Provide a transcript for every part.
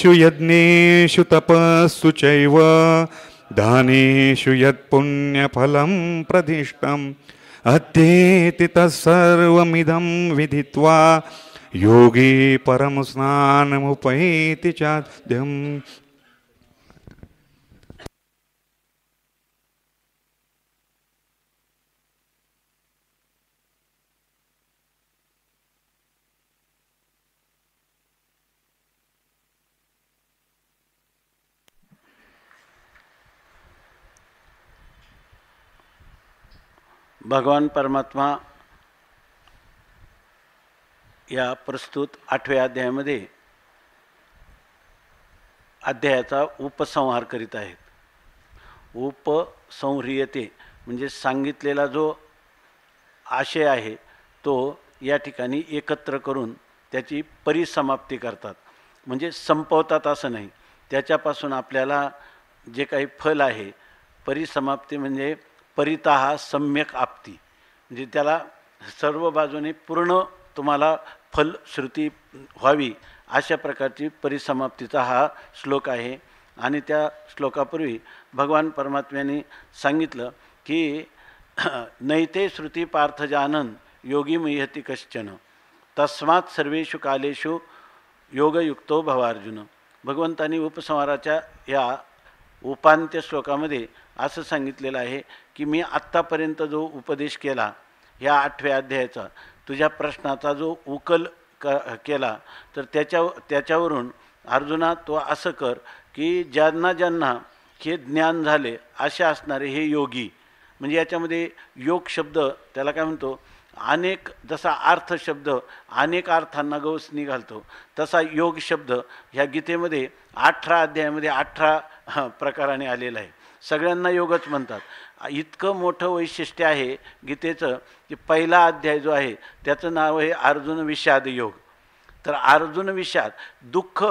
यज्ञेषु यज्ञेषु तपस्सु चैव दानेषु यत्पुण्यफलं प्रदिष्टम् अत्येति तत्सर्वमिदं विदित्वा योगी परम स्नानमुपैति चाद्यम्. भगवान परमात्मा या प्रस्तुत 8व्या अध्यायामध्ये अध्यायाचा उपसंहार करीत आहेत. उपसंह्रियते म्हणजे सांगितलेला जो आशय आहे तो या ठिकाणी एकत्र करून त्याची परिसमाप्ती करतात. म्हणजे संपवतात असं नाही, त्याच्यापासून आपल्याला जे काही फल आहे, परिसमाप्ती म्हणजे परिताहा सम्यक आपती, म्हणजे त्याला सर्व बाजूने पूर्ण तुम्हाला फलश्रुती व्हावी अशा प्रकारची परिसमाप्तीचा हा श्लोक आहे. आणि त्या श्लोकापूर्वी भगवान परमात्म्याने सांगितलं की नैते श्रुती पार्थजानन योगी मह्यति कश्चन तस्मात् सर्वेषु कालेषु योगयुक्तो भवार्जुन. भगवंतांनी उपसंहाराच्या या उपांत्य श्लोकामध्ये असं सांगितलेलं आहे की मी आत्तापर्यंत जो उपदेश केला ह्या 8व्या अध्यायाचा, तुझ्या प्रश्नाचा जो उकल केला, तर त्याच्यावरून अर्जुना तो असं कर की ज्यांना ज्यांना हे ज्ञान झाले असे असणारे हे योगी, म्हणजे याच्यामध्ये योग शब्द त्याला काय म्हणतो, अनेक जसा अर्थ शब्द अनेक अर्थांना गवसणी घालतो, तसा योग शब्द ह्या गीतेमध्ये 18 अध्यायामध्ये 18 प्रकाराने आलेला आहे. सगळ्यांना योगच म्हणतात. इतकं मोठं वैशिष्ट्य आहे गीतेचं की पहिला अध्याय जो आहे त्याचं नाव आहे अर्जुन विषाद योग. तर अर्जुन विषाद, दुःख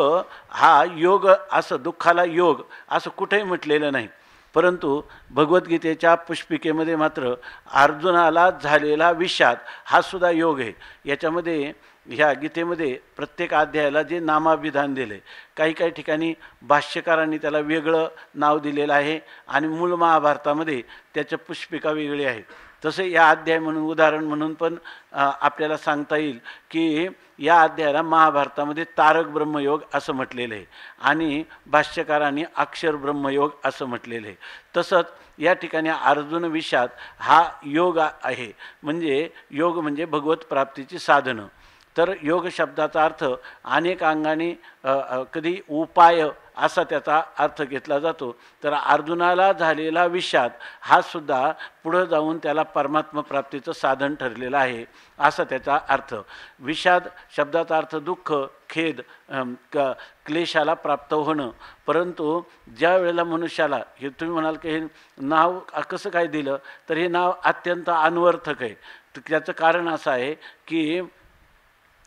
हा योग असं, दुःखाला योग असं कुठेही म्हटलेलं नाही, परंतु भगवद्गीतेच्या पुष्पिकेमध्ये मात्र अर्जुनाला झालेला विषाद हा सुद्धा योग आहे. याच्यामध्ये ह्या गीतेमध्ये प्रत्येक अध्यायाला जे नामाभिधान दिले, काही काही ठिकाणी भाष्यकारांनी त्याला वेगळं नाव दिलेलं आहे आणि मूळ महाभारतामध्ये त्याच्या पुष्पिका वेगळी आहे. तसे या अध्याय म्हणून उदाहरण म्हणून पण आपल्याला सांगता येईल की या अध्यायाला महाभारतामध्ये तारक ब्रह्मयोग असं म्हटलेलं आहे आणि भाष्यकारांनी अक्षर ब्रह्मयोग असं म्हटलेलं आहे. तसंच या ठिकाणी अर्जुन विषाद हा योग आहे, म्हणजे योग म्हणजे भगवत प्राप्तीची साधनं. तर योग शब्दाचा अर्थ अनेक अंगाने कधी उपाय असा त्याचा अर्थ घेतला जातो. तर अर्जुनाला झालेला विषाद हा सुद्धा पुढं जाऊन त्याला परमात्मा प्राप्तीचं साधन ठरलेलं आहे असा त्याचा अर्थ. विषाद शब्दाचा अर्थ दुःख, खेद, क्लेशाला प्राप्त होणं. परंतु ज्या वेळेला मनुष्याला, हे तुम्ही म्हणाल की हे नाव कसं काय दिलं, तर हे नाव अत्यंत अन्वर्थक आहे. त्याचं कारण असं आहे की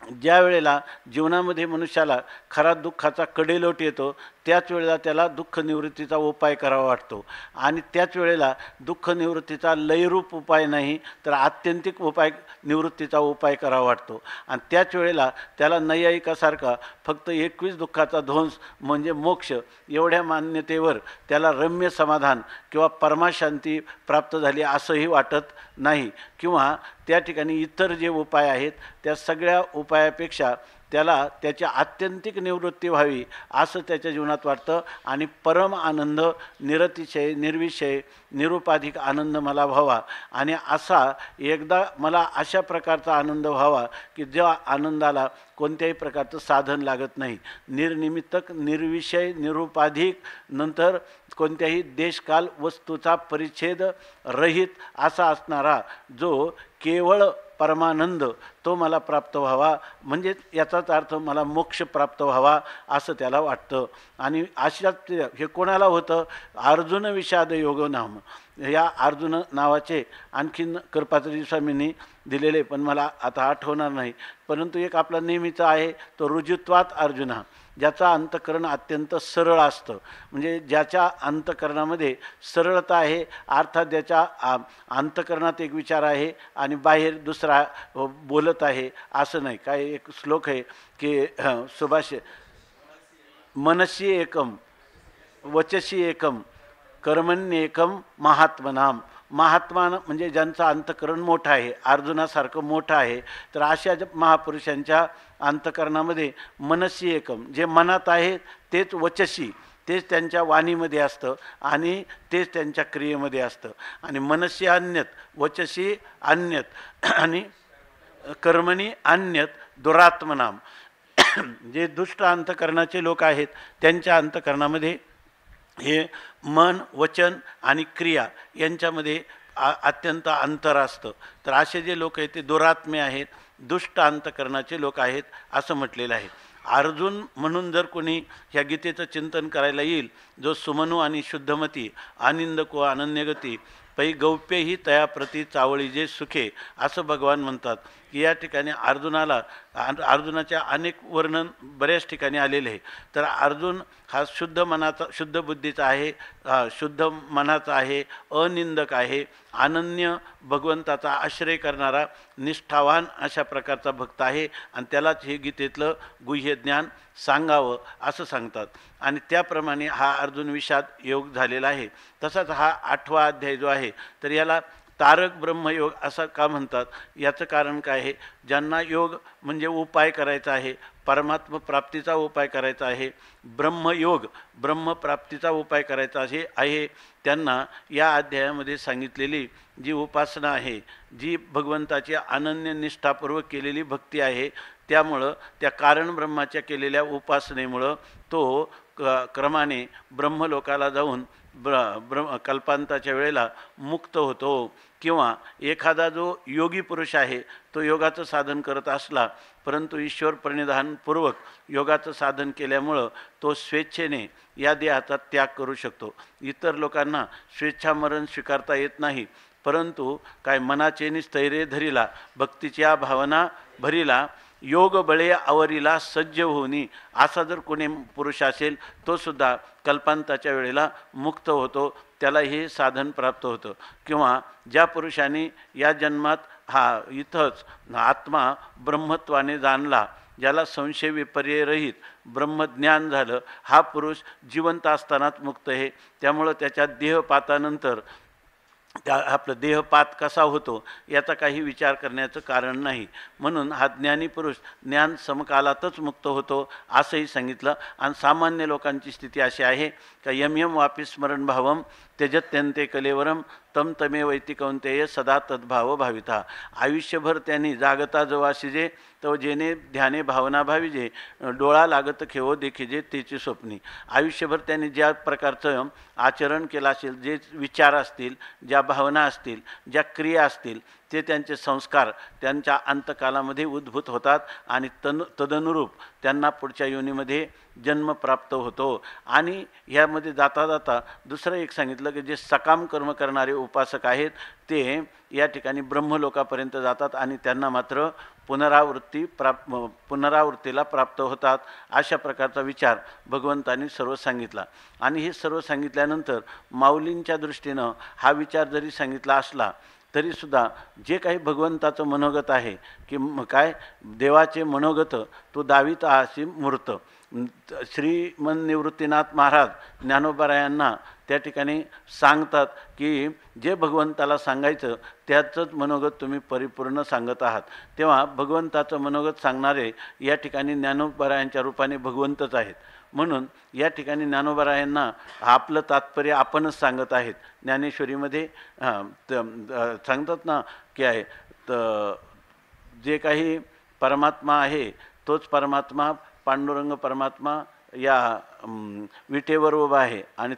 ज्या वेळेला जीवनामध्ये मनुष्याला खरा दुःखाचा कडेलोट येतो त्याच वेळेला त्याला दुःख निवृत्तीचा उपाय करावा वाटतो. आणि त्याच वेळेला दुःख निवृत्तीचा लयरूप उपाय नाही तर आत्यंतिक उपाय निवृत्तीचा उपाय करावा वाटतो. आणि त्याच वेळेला त्याला नैयायिकासारखा फक्त 21 दुःखाचा ध्वंस म्हणजे मोक्ष एवढ्या मान्यतेवर त्याला रम्य समाधान किंवा परमाशांती प्राप्त झाली असंही वाटत नाही. किंवा त्या ठिकाणी इतर जे उपाय आहेत त्या सगळ्या उपायापेक्षा त्याला त्याची आत्यंतिक निवृत्ती व्हावी असं त्याच्या जीवनात वाटतं. आणि परम आनंद, निरतिशय, निर्विषय, निरुपाधिक आनंद मला व्हावा. आणि असा एकदा मला अशा प्रकारचा आनंद व्हावा की ज्या आनंदाला कोणत्याही प्रकारचं साधन लागत नाही, निर्निमित्तक, निर्विषय, निरुपाधिक, नंतर कोणत्याही देशकाल वस्तूचा परिच्छेद रहित असा असणारा जो केवळ परमानंद तो मला प्राप्त व्हावा. म्हणजे याचाच अर्थ मला मोक्ष प्राप्त व्हावा असं त्याला वाटतं. आणि अशाच हे कोणाला होतं, अर्जुन विषाद योग नाम. या अर्जुन नावाचे आणखीन कृपाचार्य स्वामींनी दिलेले, पण मला आता आठवणार नाही, परंतु एक आपला नेहमीचा आहे तो रुजुत्वात अर्जुना, ज्याचा अंतःकरण अत्यंत सरळ असतं. म्हणजे ज्याच्या अंतःकरणामध्ये सरळता आहे, अर्थात ज्याच्या अंतःकरणात एक विचार आहे आणि बाहेर दुसरा बोलत आहे असं नाही. काय एक श्लोक आहे की सुभाष मनसी एकम वचसी एकम कर्मण्येकम महात्मनाम. महात्मा म्हणजे ज्यांचं अंतकरण मोठं आहे, अर्जुनासारखं मोठं आहे, तर अशा महापुरुषांच्या अंतकरणामध्ये मनसी एकम, जे मनात आहे तेच वचसी, तेच त्यांच्या वाणीमध्ये असतं आणि तेच त्यांच्या क्रियेमध्ये असतं. आणि मनसी अन्यत, वचसी अन्यत आणि कर्मणी अन्यत दुरात्मनाम. जे दुष्ट अंतकरणाचे लोक आहेत त्यांच्या अंतकरणामध्ये हे मन, वचन आणि क्रिया यांच्यामध्ये अत्यंत अंतर असतं. तर असे जे लोक आहेत ते दुरात्मे आहेत, दुष्ट अंतकरणाचे लोक आहेत असं म्हटलेलं आहे. अर्जुन म्हणून जर कोणी ह्या गीतेचं चिंतन करायला येईल, जो सुमनू आणि शुद्धमती आनंदको अनन्यगती पै गौप्य ही तयाप्रती चावळी जे सुखे, असं भगवान म्हणतात की या ठिकाणी अर्जुनाच्या अनेक वर्णन बऱ्याच ठिकाणी आलेले आहे. तर अर्जुन हा शुद्ध मनाचा, शुद्ध बुद्धीचा आहे, शुद्ध मनाचा आहे, अनिंदक आहे, अनन्य भगवंताचा आश्रय करणारा निष्ठावान अशा प्रकारचा भक्त आहे आणि त्यालाच हे गीतेतलं गुह्य ज्ञान सांगावं असं सांगतात. आणि त्याप्रमाणे हा अर्जुन विषाद योग झालेला आहे. तसाच हा 8वा अध्याय जो आहे तर याला तारक ब्रह्मयोग असं का म्हणतात? याचं कारण काय आहे? ज्यांना योग म्हणजे उपाय करायचा आहे, परमात्म प्राप्तीचा उपाय करायचा आहे, ब्रह्मयोग ब्रह्मप्राप्तीचा उपाय करायचा आहे, त्यांना या अध्यायामध्ये सांगितलेली जी उपासना आहे, जी भगवंताची अनन्य निष्ठापूर्वक केलेली भक्ती आहे, त्यामुळं त्या कारण ब्रह्माच्या केलेल्या उपासनेमुळं तो क्रमाने ब्रह्मलोकाला जाऊन कल्पांताच्या वेळेला मुक्त होतो. किंवा एखादा जो योगी पुरुष आहे तो योगाचं साधन करत असला, परंतु ईश्वर प्रणिधानपूर्वक योगाचं साधन केल्यामुळं तो स्वेच्छेने या देहाचा त्याग करू शकतो. इतर लोकांना स्वेच्छामरण स्वीकारता येत नाही, परंतु काय मनाचे स्थैर्य धरिला, भक्तीच्या भावना भरिला, योग बळे आवरीला सज्ज होनी, असा जर कोणी पुरुष असेल तो सुद्धा कल्पांताच्या वेळेला मुक्त होतो, त्याला हे साधन प्राप्त होतं. किंवा ज्या पुरुषाने या जन्मात हा इथंच आत्मा ब्रह्मत्वाने जाणला, ज्याला संशय विपर्ययरहित ब्रह्मज्ञान झालं, हा पुरुष जिवंत असतानाच मुक्त आहे. त्यामुळं त्याच्या देहपातानंतर आपलं देहपात कसा होतो याचा काही विचार करण्याचं कारण नाही. म्हणून हा ज्ञानी पुरुष ज्ञान समकालातच मुक्त होतो असंही सांगितलं. आणि सामान्य लोकांची स्थिती अशी आहे का यम वापी स्मरण भावम त्यजत्यंते कलेवरम तम तमे वैती कौंतेय सदा तद्भाव भाविता. आयुष्यभर त्यांनी जागता जवाशिजे तो जेने ध्याने भावना भाविजे, डोळा लागत खेवो देखिजे तेची स्वप्नी. आयुष्यभर त्यांनी ज्या प्रकारचं आचरण केलं असेल, जे विचार असतील, ज्या भावना असतील, ज्या क्रिया असतील, ते त्यांचे संस्कार त्यांच्या अंतकालामध्ये उद्भूत होतात आणि तदनुरूप त्यांना पुढच्या योनीमध्ये जन्म प्राप्त होतो. आणि ह्यामध्ये जाता जाता दुसरं एक सांगितलं की जे सकाम कर्म करणारे उपासक आहेत ते या ठिकाणी ब्रह्मलोकापर्यंत जातात आणि त्यांना मात्र पुनरावृत्तीला प्राप्त होतात. अशा प्रकारचा विचार भगवंतांनी सर्व सांगितला. आणि हे सर्व सांगितल्यानंतर माऊलींच्या दृष्टीनं हा विचार जरी सांगितला असला तरीसुद्धा जे काही भगवंताचं मनोगत आहे की काय देवाचे मनोगत तो दावित आसी मूर्त. श्रीमन निवृत्तीनाथ महाराज ज्ञानोबारायांना त्या ठिकाणी सांगतात की जे भगवंताला सांगायचं त्याचंच मनोगत तुम्ही परिपूर्ण सांगत आहात. तेव्हा भगवंताचं मनोगत सांगणारे या ठिकाणी ज्ञानोबारायांच्या रूपाने भगवंतच आहेत. म्हणून या ठिकाणी ज्ञानोबारायांना आपलं तात्पर्य आपणच सांगत आहेत. ज्ञानेश्वरीमध्ये सांगतात ना की आहे तर जे काही परमात्मा आहे तोच परमात्मा पांडुरंग परमात्मा या विटेवर उभा आहे आणि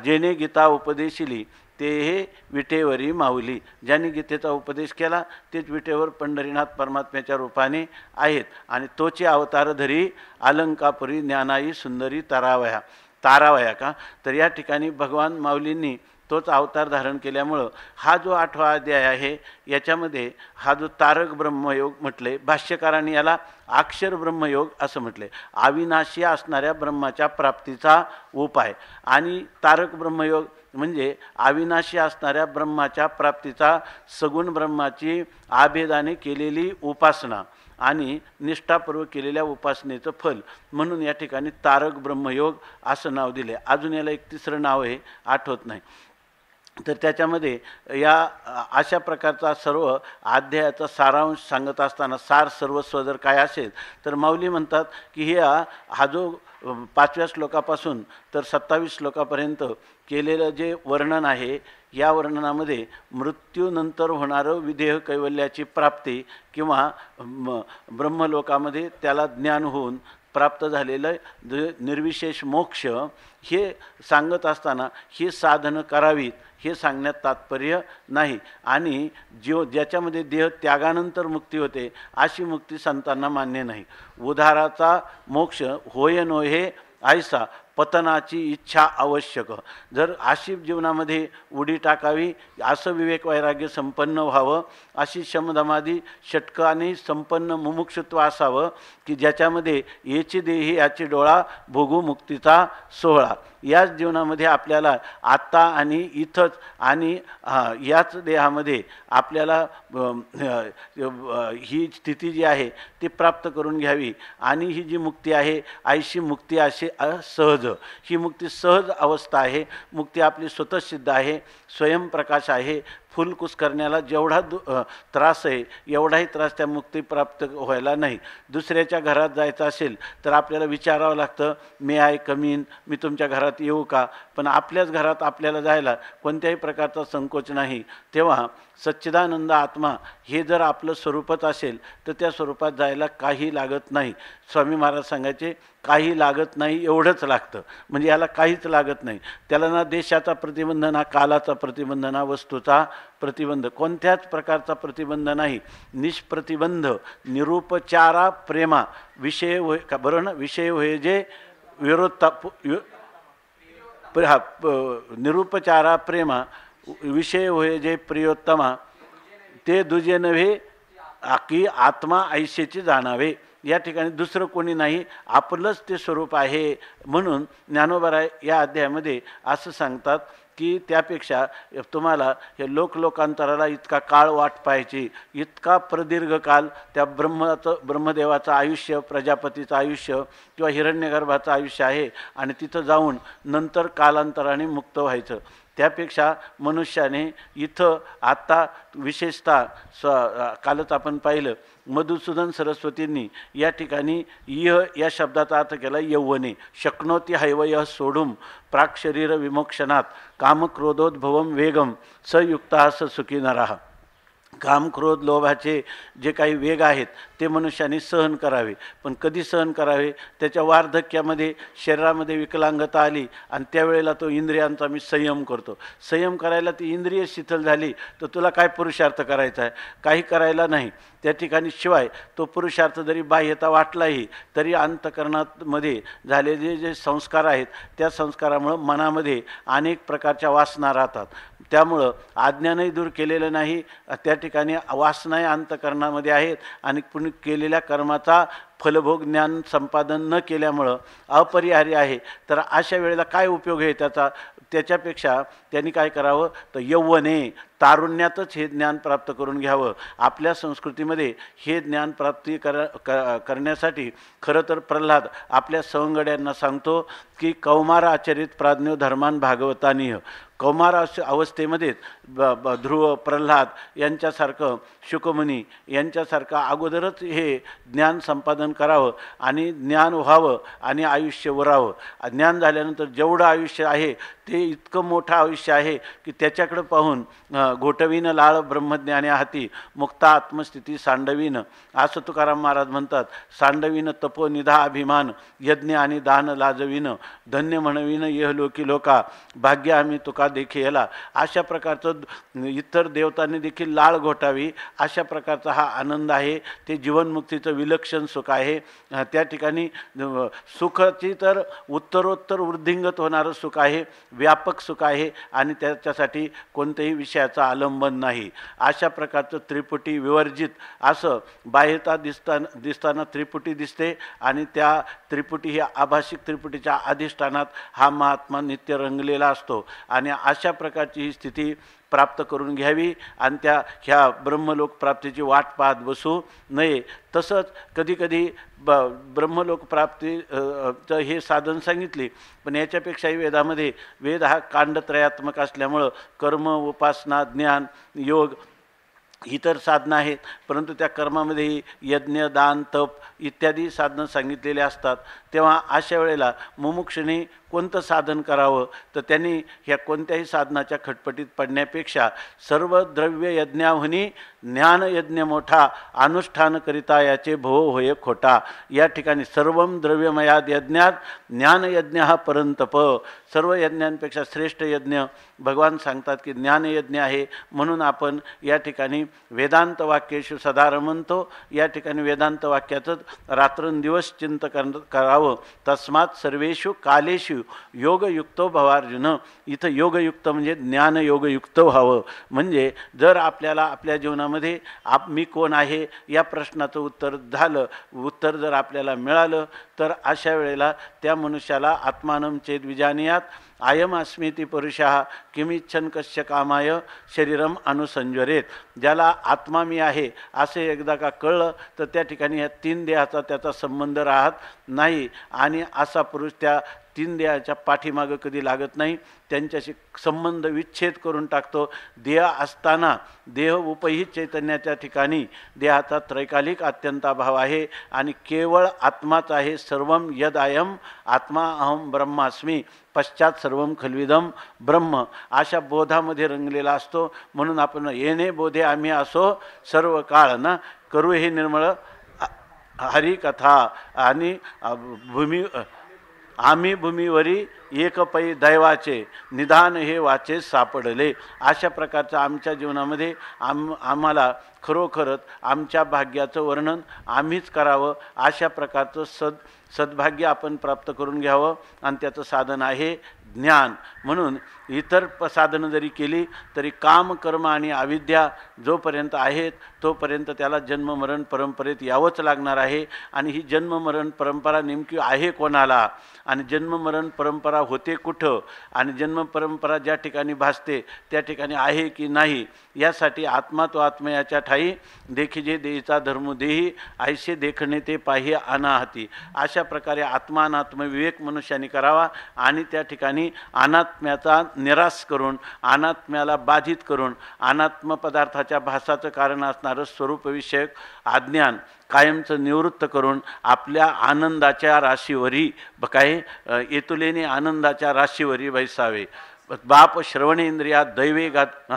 जेने गीता उपदेशिली ते हे विटेवरी माऊली. ज्यांनी गीतेचा उपदेश केला तेच विटेवर पंढरीनाथ परमात्म्याच्या रूपाने आहेत. आणि तोचे अवतार धरी अलंकापुरी ज्ञानाई सुंदरी तारावया का. तर या ठिकाणी भगवान माऊलींनी तोच अवतार धारण केल्यामुळं हा जो 8वा अध्याय आहे याच्यामध्ये हा जो तारक ब्रह्मयोग म्हटले, भाष्यकारांनी याला अक्षर ब्रह्मयोग असं म्हटले. अविनाशी असणाऱ्या ब्रह्माच्या प्राप्तीचा उपाय. आणि तारक ब्रह्मयोग म्हणजे अविनाशी असणाऱ्या ब्रह्माच्या प्राप्तीचा सगुण ब्रह्माची आभेदाने केलेली उपासना. आणि निष्ठापूर्वक केलेल्या उपासनेचं फल म्हणून या ठिकाणी तारक ब्रह्मयोग असं नाव दिले. अजून याला एक तिसरं नाव आहे, आठवत नाही. तर त्याच्यामध्ये या अशा प्रकारचा सर्व अध्यायाचा सारांश सांगत असताना सार सर्वस्व जर काय असेल तर माऊली म्हणतात की हा जो 5व्या श्लोकापासून तर 27 श्लोकापर्यंत केलेलं जे वर्णन आहे, या वर्णनामध्ये मृत्यूनंतर होणारं विदेह कैवल्याची प्राप्ती किंवा ब्रह्मलोकामध्ये त्याला ज्ञान होऊन प्राप्त झालेलं निर्विशेष मोक्ष हे सांगत असताना ही साधनं करावीत हे सांगण्यात तात्पर्य नाही. आणि ज्याच्यामध्ये देह त्यागानंतर मुक्ती होते अशी मुक्ती संतांना मान्य नाही. उधाराचा मोक्ष होय नोहे ऐसा पतनाची इच्छा आवश्यक. जर अशी जीवनामध्ये उडी टाकावी, असं विवेक वैराग्य संपन्न व्हावं, अशी शमदमादी षटकाने संपन्न मुमुक्षुत्व असावं की ज्याच्यामध्ये याची देही याची डोळा भोगू मुक्तीचा सोहळा. याच जीवनामध्ये आपल्याला आत्ता आणि इथंच आणि याच देहामध्ये आपल्याला ही स्थिती जी आहे ती प्राप्त करून घ्यावी. आणि ही जी मुक्ती आहे आयशी मुक्ती अशी सहज, ही मुक्ती सहज अवस्था आहे. मुक्ती आपली स्वतःसिद्ध आहे, स्वयंप्रकाश आहे. फुलकुस करण्याला जेवढा त्रास आहे एवढाही त्रास त्या मुक्ती प्राप्त व्हायला नाही. दुसऱ्याच्या घरात जायचं असेल तर आपल्याला विचारावं लागतं, मी आय कमीन, मी तुमच्या घरात येऊ का? पण आपल्याच घरात आपल्याला जायला कोणत्याही प्रकारचा संकोच नाही. तेव्हा सच्चिदानंद आत्मा हे जर आपलं स्वरूपच असेल तर त्या स्वरूपात जायला काही लागत नाही. स्वामी महाराज सांगायचे, काही लागत नाही एवढंच लागतं. म्हणजे याला काहीच लागत नाही. त्याला ना देशाचा प्रतिबंध, ना कालाचा प्रतिबंध, ना वस्तूचा प्रतिबंध, कोणत्याच प्रकारचा प्रतिबंध नाही. निष्प्रतिबंध निरुपचारा प्रेमा विषय होय का, बरोबर ना? विषय होय जे विरोधता निरुपचारा प्रेमा विषय होय जे प्रियोत्तमा ते दुजे नव्हे की आत्मा ऐशेची जाणावे. या ठिकाणी दुसरं कोणी नाही, आपलंच ते स्वरूप आहे. म्हणून ज्ञानोबराय या अध्यायामध्ये असं सांगतात की त्यापेक्षा तुम्हाला हे लोकांतराला इतका काळ वाट पाहायची, इतका प्रदीर्घ काल त्या ब्रह्मदेवाचं आयुष्य, प्रजापतीचं आयुष्य किंवा हिरण्यगर्भाचं आयुष्य आहे आणि तिथं जाऊन नंतर कालांतराने मुक्त व्हायचं. त्यापेक्षा मनुष्याने इथं आत्ता विशेषतः कालच आपण पाहिलं मधुसूदन सरस्वतींनी या ठिकाणी या शब्दाचा अर्थ केला यौवने. शक्नोती हैवय सोडूम प्राक शरीर विमोक्षणात कामक्रोधोद्भवम वेगम सयुक्ता स सुखी नराह. काम क्रोध लोभाचे जे काही वेग आहेत ते मनुष्याने सहन करावे. पण कधी सहन करावे? त्याच्या वार्धक्यामध्ये शरीरामध्ये विकलांगता आली आणि त्यावेळेला तो इंद्रियांचा मी संयम करतो. संयम करायला ती इंद्रिय शिथिल झाली तर तुला काय पुरुषार्थ करायचा आहे? काही करायला नाही. त्या ठिकाणी शिवाय तो पुरुषार्थ जरी बाह्यता वाटलाही तरी अंतःकरणामध्ये झालेले जे संस्कार आहेत त्या संस्कारामुळं मनामध्ये अनेक प्रकारच्या वासना राहतात. त्यामुळं अज्ञानही दूर केलेलं नाही, त्या ठिकाणी वासनाही अंतःकरणामध्ये आहेत आणि पुण्य केलेल्या कर्माचा फलभोग ज्ञान संपादन न केल्यामुळं अपरिहार्य आहे. तर अशा वेळेला काय उपयोग आहे त्याचा? त्याच्यापेक्षा त्यांनी काय करावं तर यौवने, तारुण्यातच हे ज्ञान प्राप्त करून घ्यावं. आपल्या संस्कृतीमध्ये हे ज्ञान प्राप्ती करण्यासाठी खरं तर प्रल्हाद आपल्या सवंगड्यांना सांगतो की कौमार आचरित प्राज्ञो धर्मान भागवतानीह. कौमार अवस्थेमध्येच ध्रुव, प्रल्हाद यांच्यासारखं, शुकमुनी यांच्यासारखं अगोदरच हे ज्ञान संपादन करावं आणि ज्ञान व्हावं आणि आयुष्य उरावं. ज्ञान झाल्यानंतर जेवढं आयुष्य आहे ते इतकं मोठं आयुष्य आहे की त्याच्याकडं पाहून घोटवीनं लाळ ब्रह्मज्ञाने हाती मुक्ता आत्मस्थिती सांडवीनं, असं तुकाराम महाराज म्हणतात. सांडवीनं तपो निधा अभिमान यज्ञ आणि दान लाजविनं धन्य म्हणविनं यहलोकी लोका भाग्य आम्ही तुका देखी याला. अशा प्रकारचं इतर देवतांनी देखील लाळ घोटावी अशा प्रकारचा हा आनंद आहे. ते जीवनमुक्तीचं विलक्षण सुख आहे. त्या ठिकाणी सुखाची तर उत्तरोत्तर वृद्धिंगत होणारं सुख आहे, व्यापक सुख आहे आणि त्याच्यासाठी कोणत्याही विषयाचा आलंबन नाही. अशा प्रकारचं त्रिपुटी विवर्जित असं बाह्यता दिसताना त्रिपुटी दिसते आणि त्या त्रिपुटी ही आभाषिक त्रिपुटीच्या अधिष्ठानात हा महात्मा नित्य रंगलेला असतो. आणि अशा प्रकारची ही स्थिती प्राप्त करून घ्यावी आणि ह्या ब्रह्मलोक प्राप्तीची वाट पाहत बसू नये. तसंच कधीकधी ब्रह्मलोक प्राप्तीचं हे साधन सांगितले, पण याच्यापेक्षाही वेदामध्ये वेद हा कांडत्रयात्मक असल्यामुळं कर्म, उपासना, ज्ञान, योग इतर साधनं आहेत, परंतु त्या कर्मामध्येही यज्ञ, दान, तप इत्यादी साधनं सांगितलेले असतात. तेव्हा अशा वेळेला मुमुक्षुने कोणतं साधन करावं, तर त्यांनी ह्या कोणत्याही साधनाच्या खटपटीत पडण्यापेक्षा सर्व द्रव्य यज्ञाहुनी ज्ञानयज्ञ मोठा, अनुष्ठानकरिता याचे भव होय खोटा. या ठिकाणी सर्वम द्रव्यमयाद यज्ञात ज्ञानयज्ञ हा परंतप. सर्व यज्ञांपेक्षा श्रेष्ठ यज्ञ भगवान सांगतात की ज्ञानयज्ञ आहे. म्हणून आपण या ठिकाणी वेदांत वाक्येषु सदा रमंतो, या ठिकाणी वेदांत वाक्याचंच रात्रंदिवस चिंतन करावं. तस्मात् सर्वेषु कालेषु योगयुक्तो भवार्जुन. इथं योगयुक्त म्हणजे ज्ञानयोगयुक्त व्हावं. म्हणजे जर आपल्याला आपल्या जीवनामध्ये मी कोण आहे या प्रश्नाचं उत्तर जर आपल्याला मिळालं, तर अशा वेळेला त्या मनुष्याला आत्मानं चेद विजानीयात आयम अस्मीति पुरुषः किमिच्छन कस्य कामाय शरीरम अनुसंजरेत. ज्याला आत्मा मी आहे असे एकदा का कळलं, तर त्या ठिकाणी या 3 देहाचा त्याचा संबंध राहत नाही आणि असा पुरुष त्या 3 देहाच्या पाठीमागं कधी लागत नाही, त्यांच्याशी संबंध विच्छेद करून टाकतो. देह असताना देह उपहित चैतन्याच्या ठिकाणी देहाचा त्रैकालिक अत्यंताभाव आहे आणि केवळ आत्माच आहे. सर्वम यद अयम आत्मा अहम ब्रह्मास्मी पश्चात सर्वम खल्विदम ब्रह्म अशा बोधामध्ये रंगलेला असतो. म्हणून आपण येणे बोधे आम्ही असो सर्व काळ ना करू हे निर्मळ हरिकथा आणि आम्ही भूमीवरी एक पै दैवाचे निधान हे वाचे सापडले. अशा प्रकारचं आमच्या जीवनामध्ये आम्हाला खरोखरच आमच्या भाग्याचं वर्णन आम्हीच करावं. अशा प्रकारचं सद्भाग्य आपण प्राप्त करून घ्यावं आणि त्याचं साधन आहे ज्ञान. म्हणून इतर साधनं जरी केली तरी काम, कर्म आणि अविद्या जोपर्यंत आहेत तोपर्यंत त्याला जन्ममरण परंपरेत यावंच लागणार आहे. आणि ही जन्ममरण परंपरा नेमकी आहे कोणाला आणि जन्ममरण परंपरा होते कुठं आणि जन्मपरंपरा ज्या ठिकाणी भासते त्या ठिकाणी आहे की नाही, यासाठी आत्मा तो आत्मयाच्या ठाई देखिजे देईचा धर्म देही ऐसे देखणे ते पाही अनाहती. अशा प्रकारे आत्मा अनात्म विवेक मनुष्याने करावा आणि त्या ठिकाणी अनात्म्याचा निराश करून, अनात्म्याला बाधित करून, अनात्म पदार्थाच्या भासाचं कारण असणारं स्वरूपविषयक अज्ञान कायमचं निवृत्त करून आपल्या आनंदाच्या राशीवरी काय येतुलेने आनंदाच्या राशीवरी बैसावे. बाप श्रवणेंद्रियात दैवेगात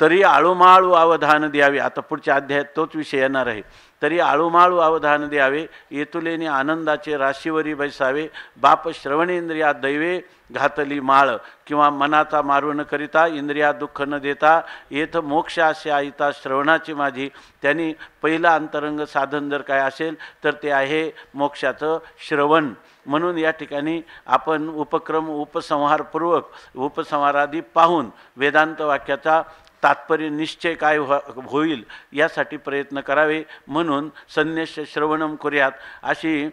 तरी आळूमाळू अवधान द्यावे. आता पुढच्या अध्यायात तोच विषय येणार आहे. तरी आळूमाळू अवधान द्यावे, येतुलेने आनंदाचे राशीवरी बैसावे. बाप श्रवणेंद्रिया दैवे घातली माळ. किंवा मनाचा मारून करिता इंद्रिया दुःख न देता येथ मोक्ष असे आईता श्रवणाची माझी. त्यांनी पहिलं अंतरंग साधन जर काय असेल तर ते आहे मोक्षाचं श्रवण. म्हणून या ठिकाणी आपण उपसंहारपूर्वक उपसंहारादी पाहून वेदांत वाक्याचा तात्पर्य निश्चय काय होईल यासाठी प्रयत्न करावे. म्हणून संन्यास्य श्रवणम कुर्यात अशी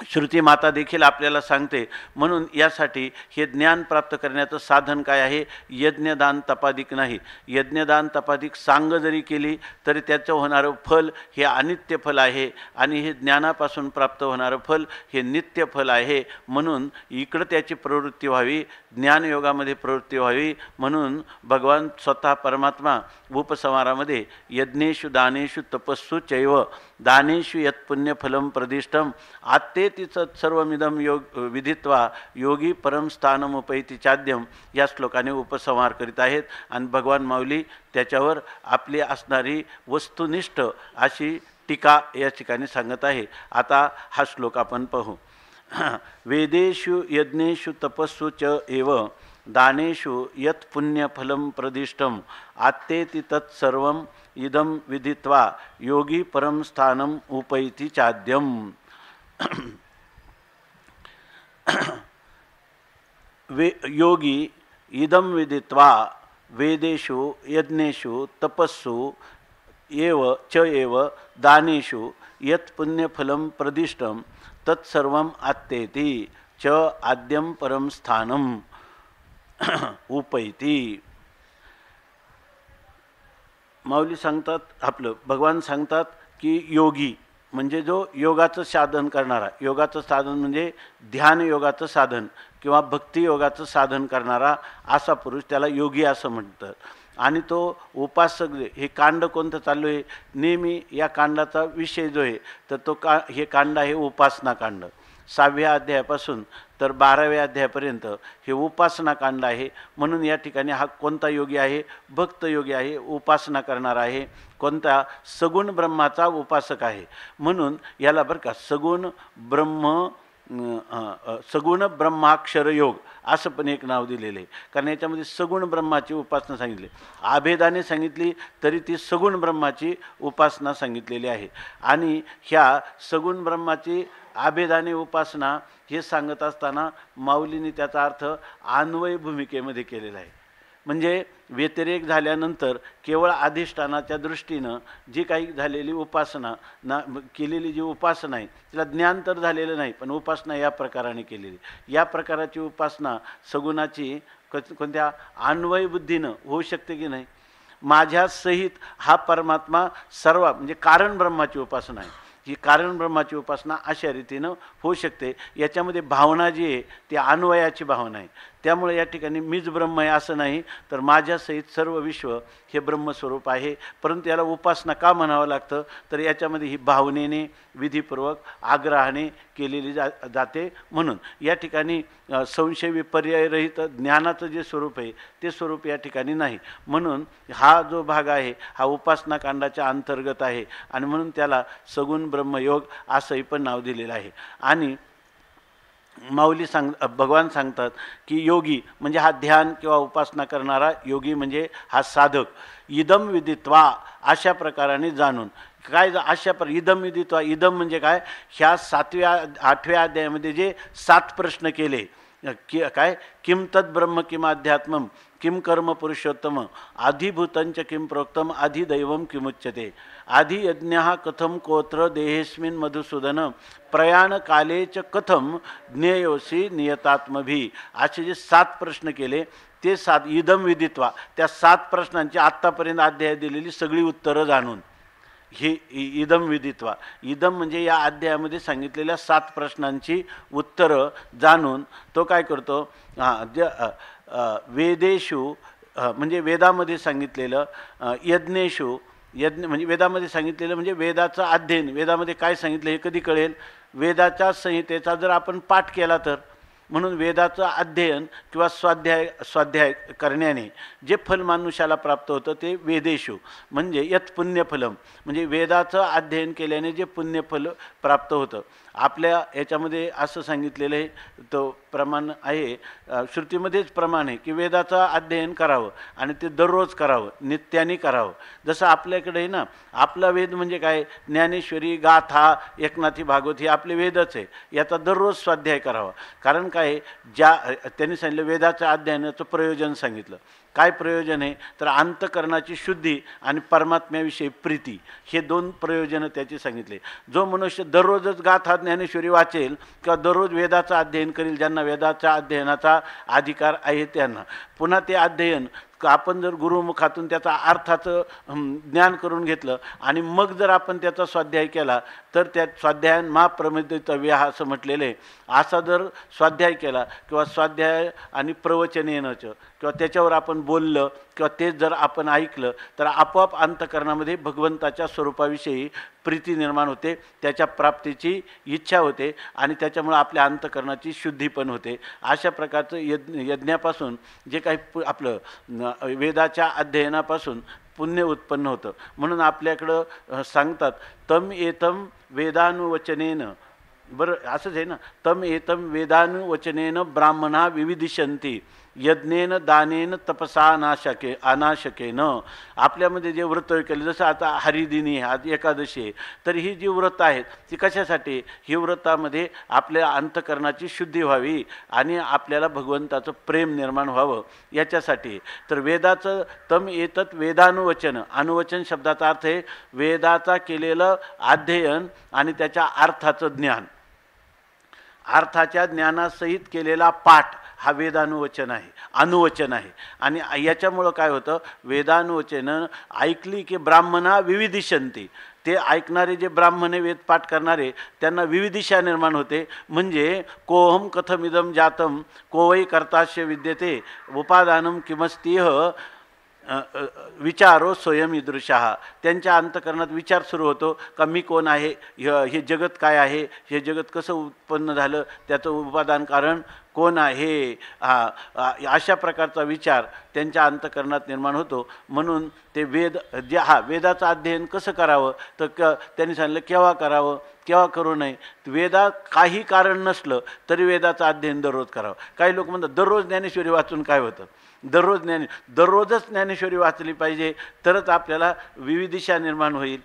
श्रुती माता देखील आपल्याला सांगते. म्हणून यासाठी हे ज्ञान प्राप्त करण्याचं साधन काय आहे? यज्ञदान तपादिक नाही. यज्ञदान तपादिक सांग जरी केली तरी त्याचं होणारं फल हे अनित्य फल आहे आणि हे ज्ञानापासून प्राप्त होणारं फल हे नित्य फल आहे. म्हणून इकडं त्याची प्रवृत्ती व्हावी, ज्ञानयोगामध्ये प्रवृत्ती व्हावी. म्हणून भगवान स्वतः परमात्मा उपसंहारामध्ये यज्ञेषु दानेषु तपस्सु चैव दानेषु यत्पुण्यफलं प्रदिष्टम आत्ते तिचं सर्वमिदम योग विधित्वा योगी परमस्थानमुपैति चाद्यम या श्लोकाने उपसंहार करीत आहेत. आणि भगवान माऊली त्याच्यावर आपली असणारी वस्तुनिष्ठ अशी टीका या ठिकाणी सांगत आहे. आता हा श्लोक आपण पाहू. वेदेषु यज्ञेषु तपस्सु च एव दानेषु यत् पुण्यफलं प्रदिष्टम आत्तेति तत्सर्वम् इदं विदित्वा योगी परम स्थानम उपैति चाद्यम. योगी इदं विदित्वा वेदेषु यज्ञेषु तपस्सु एव दानेषु यत् पुण्यफलं प्रदिष्टम तत्सर्वम् आत्तेति च आद्यं परम स्थानम उपैति. माऊली सांगतात, आपलं भगवान सांगतात की योगी म्हणजे जो योगाचं साधन करणारा, योगाचं साधन म्हणजे ध्यान योगाचं साधन किंवा भक्ती योगाचं साधन करणारा असा पुरुष त्याला योगी असं म्हणतात. आणि तो उपासक, हे कांड कोणतं चालू आहे नेहमी या कांडाचा विषय जो आहे तर तो हे कांड आहे उपासना कांड. 6व्या अध्यायापासून तर 12व्या अध्यायापर्यंत हे उपासना कांड आहे. म्हणून या ठिकाणी हा कोणता योगी आहे? भक्त योगी आहे, उपासना करणारा आहे. कोणता? सगुण ब्रह्माचा उपासक आहे. म्हणून याला बरं का सगुण ब्रह्माक्षर योग असं पण एक नाव दिलेलं आहे. कारण याच्यामध्ये सगुण ब्रह्माची उपासना सांगितली, आभेदाने सांगितली तरी ती सगुण ब्रह्माची उपासना सांगितलेली आहे. आणि ह्या सगुण ब्रह्माची आभेदाने उपासना हे सांगत असताना माऊलींनी त्याचा अर्थ अन्वय भूमिकेमध्ये केलेला आहे. म्हणजे व्यतिरेक झाल्यानंतर केवळ अधिष्ठानाच्या दृष्टीनं जी काही झालेली उपासना केलेली जी उपासना आहे तिला ज्ञान तर झालेलं नाही, पण उपासना या प्रकाराने केलेली, या प्रकाराची उपासना सगुणाची कोणत्या अन्वय बुद्धीनं होऊ शकते की नाही. माझ्या सहित हा परमात्मा सर्व म्हणजे कारण ब्रह्माची उपासना आहे. ही कारण ब्रह्माची उपासना अशा रीतीनं होऊ शकते. याच्यामध्ये भावना जी आहे ती अन्वयाची भावना आहे. त्यामुळे या ठिकाणी मीच ब्रह्म आहे असं नाही, तर माझ्यासहित सर्व विश्व हे ब्रह्मस्वरूप आहे. परंतु याला उपासना का म्हणावं लागतं? तर याच्यामध्ये ही भावनेने विधीपूर्वक आग्रहाने केलेली जाते. म्हणून या ठिकाणी संशय विपर्यायरहित ज्ञानाचं जे स्वरूप आहे ते स्वरूप या ठिकाणी नाही. म्हणून हा जो भाग आहे हा उपासना कांडाच्या अंतर्गत आहे आणि म्हणून त्याला सगुण ब्रह्मयोग असंही पण नाव दिलेलं आहे. आणि माऊली भगवान सांगतात की योगी म्हणजे हा ध्यान किंवा उपासना करणारा योगी म्हणजे हा साधक. इदम विदित्वा अशा प्रकाराने जाणून काय इदम विदित्वा, इदम म्हणजे काय? ह्या 8व्या अध्यायामध्ये जे 7 प्रश्न केले काय, किम तद ब्रह्म किम अध्यात्मम किम कर्म पुरुषोत्तम आधिभूतंच किम प्रोक्तम आधिदैवम किमुच्यते आधी यज्ञः कथम कोत्र देहेस्मिन् मधुसूदन प्रयाण कालेच कथम ज्ञेयोसी नियतात्मभी. असे जे 7 प्रश्न केले ते 7 इदम विदित्वा, त्या 7 प्रश्नांची आत्तापर्यंत अध्याय दिलेली सगळी उत्तरं जाणून हे इदम विदित्वा. इदम म्हणजे या अध्यायामध्ये सांगितलेल्या 7 प्रश्नांची उत्तरं जाणून तो काय करतो? वेदेषु म्हणजे वेदामध्ये सांगितलेलं, यज्ञेषु यज्ञ म्हणजे वेदामध्ये सांगितलेलं म्हणजे वेदाचं अध्ययन. वेदामध्ये काय सांगितलं हे कधी कळेल? वेदाच्या संहितेचा जर आपण पाठ केला तर. म्हणून वेदाचं अध्ययन किंवा स्वाध्याय करण्याने जे फल मनुष्याला प्राप्त होतं ते वेदेषु म्हणजे यत् पुण्यफलम, म्हणजे वेदाचं अध्ययन केल्याने जे पुण्यफल प्राप्त होतं. आपल्या याच्यामध्ये असं सांगितलेलं आहे, तो प्रमाण आहे, श्रुतीमध्येच प्रमाण आहे की वेदाचं अध्ययन करावं आणि ते दररोज करावं, नित्याने करावं. जसं आपल्याकडे आहे ना, आपला वेद म्हणजे काय? ज्ञानेश्वरी, गाथा, एकनाथी भागवत हे आपले वेदच आहे. याचा दररोज स्वाध्याय करावा. कारण काय, त्यांनी सांगितलं वेदाचं अध्ययनाचं प्रयोजन सांगितलं. काय प्रयोजन आहे? तर अंतकरणाची शुद्धी आणि परमात्म्याविषयी प्रीती, हे 2 प्रयोजनं त्याची सांगितले. जो मनुष्य दररोजच गाथा ज्ञानेश्वरी वाचेल किंवा दररोज वेदाचं अध्ययन करेल, ज्यांना वेदाच्या अध्ययनाचा अधिकार आहे त्यांना, पुन्हा ते अध्ययन आपण जर गुरुमुखातून त्याचा अर्थाचं ज्ञान करून घेतलं आणि मग जर आपण त्याचा स्वाध्याय केला तर त्या स्वाध्यायान मा प्रमदितव्य असं म्हटलेलं आहे. असा जर स्वाध्याय केला किंवा स्वाध्याय आणि प्रवचनेनचं किंवा त्याच्यावर आपण बोललं किंवा तेच जर आपण ऐकलं तर आपोआप अंतकरणामध्ये भगवंताच्या स्वरूपाविषयी प्रीती निर्माण होते, त्याच्या प्राप्तीची इच्छा होते आणि त्याच्यामुळे आपल्या अंतकरणाची शुद्धी पण होते. अशा प्रकारचं यज्ञापासून जे काही आपलं वेदाच्या अध्ययनापासून पुण्य उत्पन्न होतं. म्हणून आपल्याकडं सांगतात तम एतम वेदानुवचनेन, बरं असंच आहे ना, तम एतम वेदानुवचनेन ब्राह्मणा विविदिशन्ति यज्ञेन दानेन तपसा अनाशकेन. आपल्यामध्ये जे व्रत केले, जसं आता हरिदिनी आज एकादशी आहे, तर ही जी व्रत आहेत ती कशासाठी? ही व्रतामध्ये आपल्या अंतकरणाची शुद्धी व्हावी आणि आपल्याला भगवंताचं प्रेम निर्माण व्हावं याच्यासाठी. तर वेदाचं तम एतत वेदानुवचन, अनुवचन शब्दाचा अर्थ आहे वेदाचा केलेलं अध्ययन आणि त्याच्या अर्थाचं ज्ञान, अर्थाच्या ज्ञानासहित केलेला पाठ हा वेदानुवचन आहे, अनुवचन आहे. आणि याच्यामुळं काय होतं, वेदानुवचन ऐकली की ब्राह्मणा विविधिशंती, ते ऐकणारे जे ब्राह्मण वेद पाठ करणारे त्यांना विविधिशा निर्माण होते. म्हणजे कोहम कथमिदम जातम को वै कर्तास्य विद्यते उपादानम किमस्तीह विचारो स्वयंदृशः. त्यांच्या अंतकरणात विचार सुरू होतो का मी कोण आहे, हे जगत काय आहे, हे जगत कसं उत्पन्न झालं, त्याचं उपादान कारण कोण आहे, अशा प्रकारचा विचार त्यांच्या अंतकरणात निर्माण होतो. म्हणून ते वेद जे वेदाचं अध्ययन कसं करावं, तर त्यांनी सांगितलं केव्हा करावं, केव्हा करू नये. वेदा काही कारण नसलं तरी वेदाचं अध्ययन दररोज करावं. काही लोक म्हणतात दररोज ज्ञानेश्वरी वाचून काय होतं, दररोजच ज्ञानेश्वरी वाचली पाहिजे, तरच आपल्याला विविधिशा निर्माण होईल,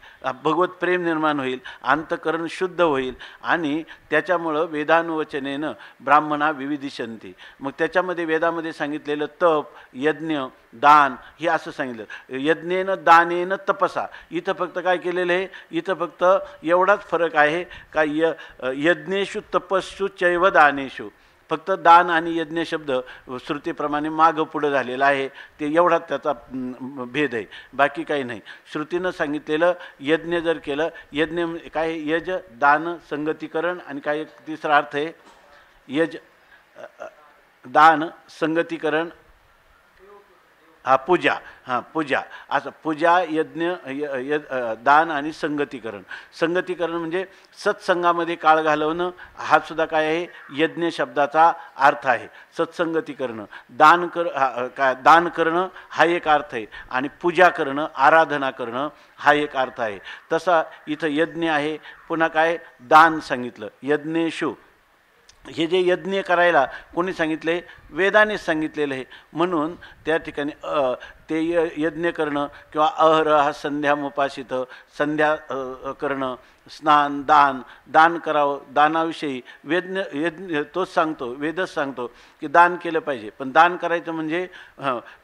भगवत प्रेम निर्माण होईल, अंतकरण शुद्ध होईल. आणि त्याच्यामुळं वेदानुवचनेनं ब्राह्मणा विविधिशंती. मग त्याच्यामध्ये वेदामध्ये सांगितलेलं तप, यज्ञ, दान हे असं सांगितलं. यज्ञेनं दानेनं तपसा. इथं फक्त काय केलेलं आहे, इथं फक्त एवढाच फरक आहे का यज्ञेषु तपस्सु चैव दानेषु. फक्त दान आणि यज्ञ शब्द श्रुतीप्रमाणे मागं पुढं झालेला आहे, ते एवढाच त्याचा भेद आहे, बाकी काही नाही. श्रुतीनं सांगितलेलं यज्ञ जर केलं, यज्ञ काय, यज दान संगतीकरण, आणि काय तिसरा अर्थ आहे यज दान संगतीकरण, पूजा, पूजा, असं पूजा, यज्ञ, दान आणि संगतीकरण. संगतीकरण म्हणजे सत्संगामध्ये काळ घालवणं, हा सुद्धा काय आहे, यज्ञ शब्दाचा अर्थ आहे. सत्संगती करणं, दान करणं हा एक अर्थ आहे, आणि पूजा करणं, आराधना करणं हा एक अर्थ आहे. तसा इथं यज्ञ आहे, पुन्हा काय दान सांगितलं. यज्ञेषु, हे जे यज्ञ करायला कोणी सांगितले, वेदाने सांगितलेलं आहे. म्हणून त्या ठिकाणी ते यज्ञ करणं किंवा अहरह संध्यामुपासित, संध्या करणं, स्नान, दान करावं. दानाविषयी यज्ञ तोच सांगतो, वेदच सांगतो की दान केलं पाहिजे. पण दान करायचं म्हणजे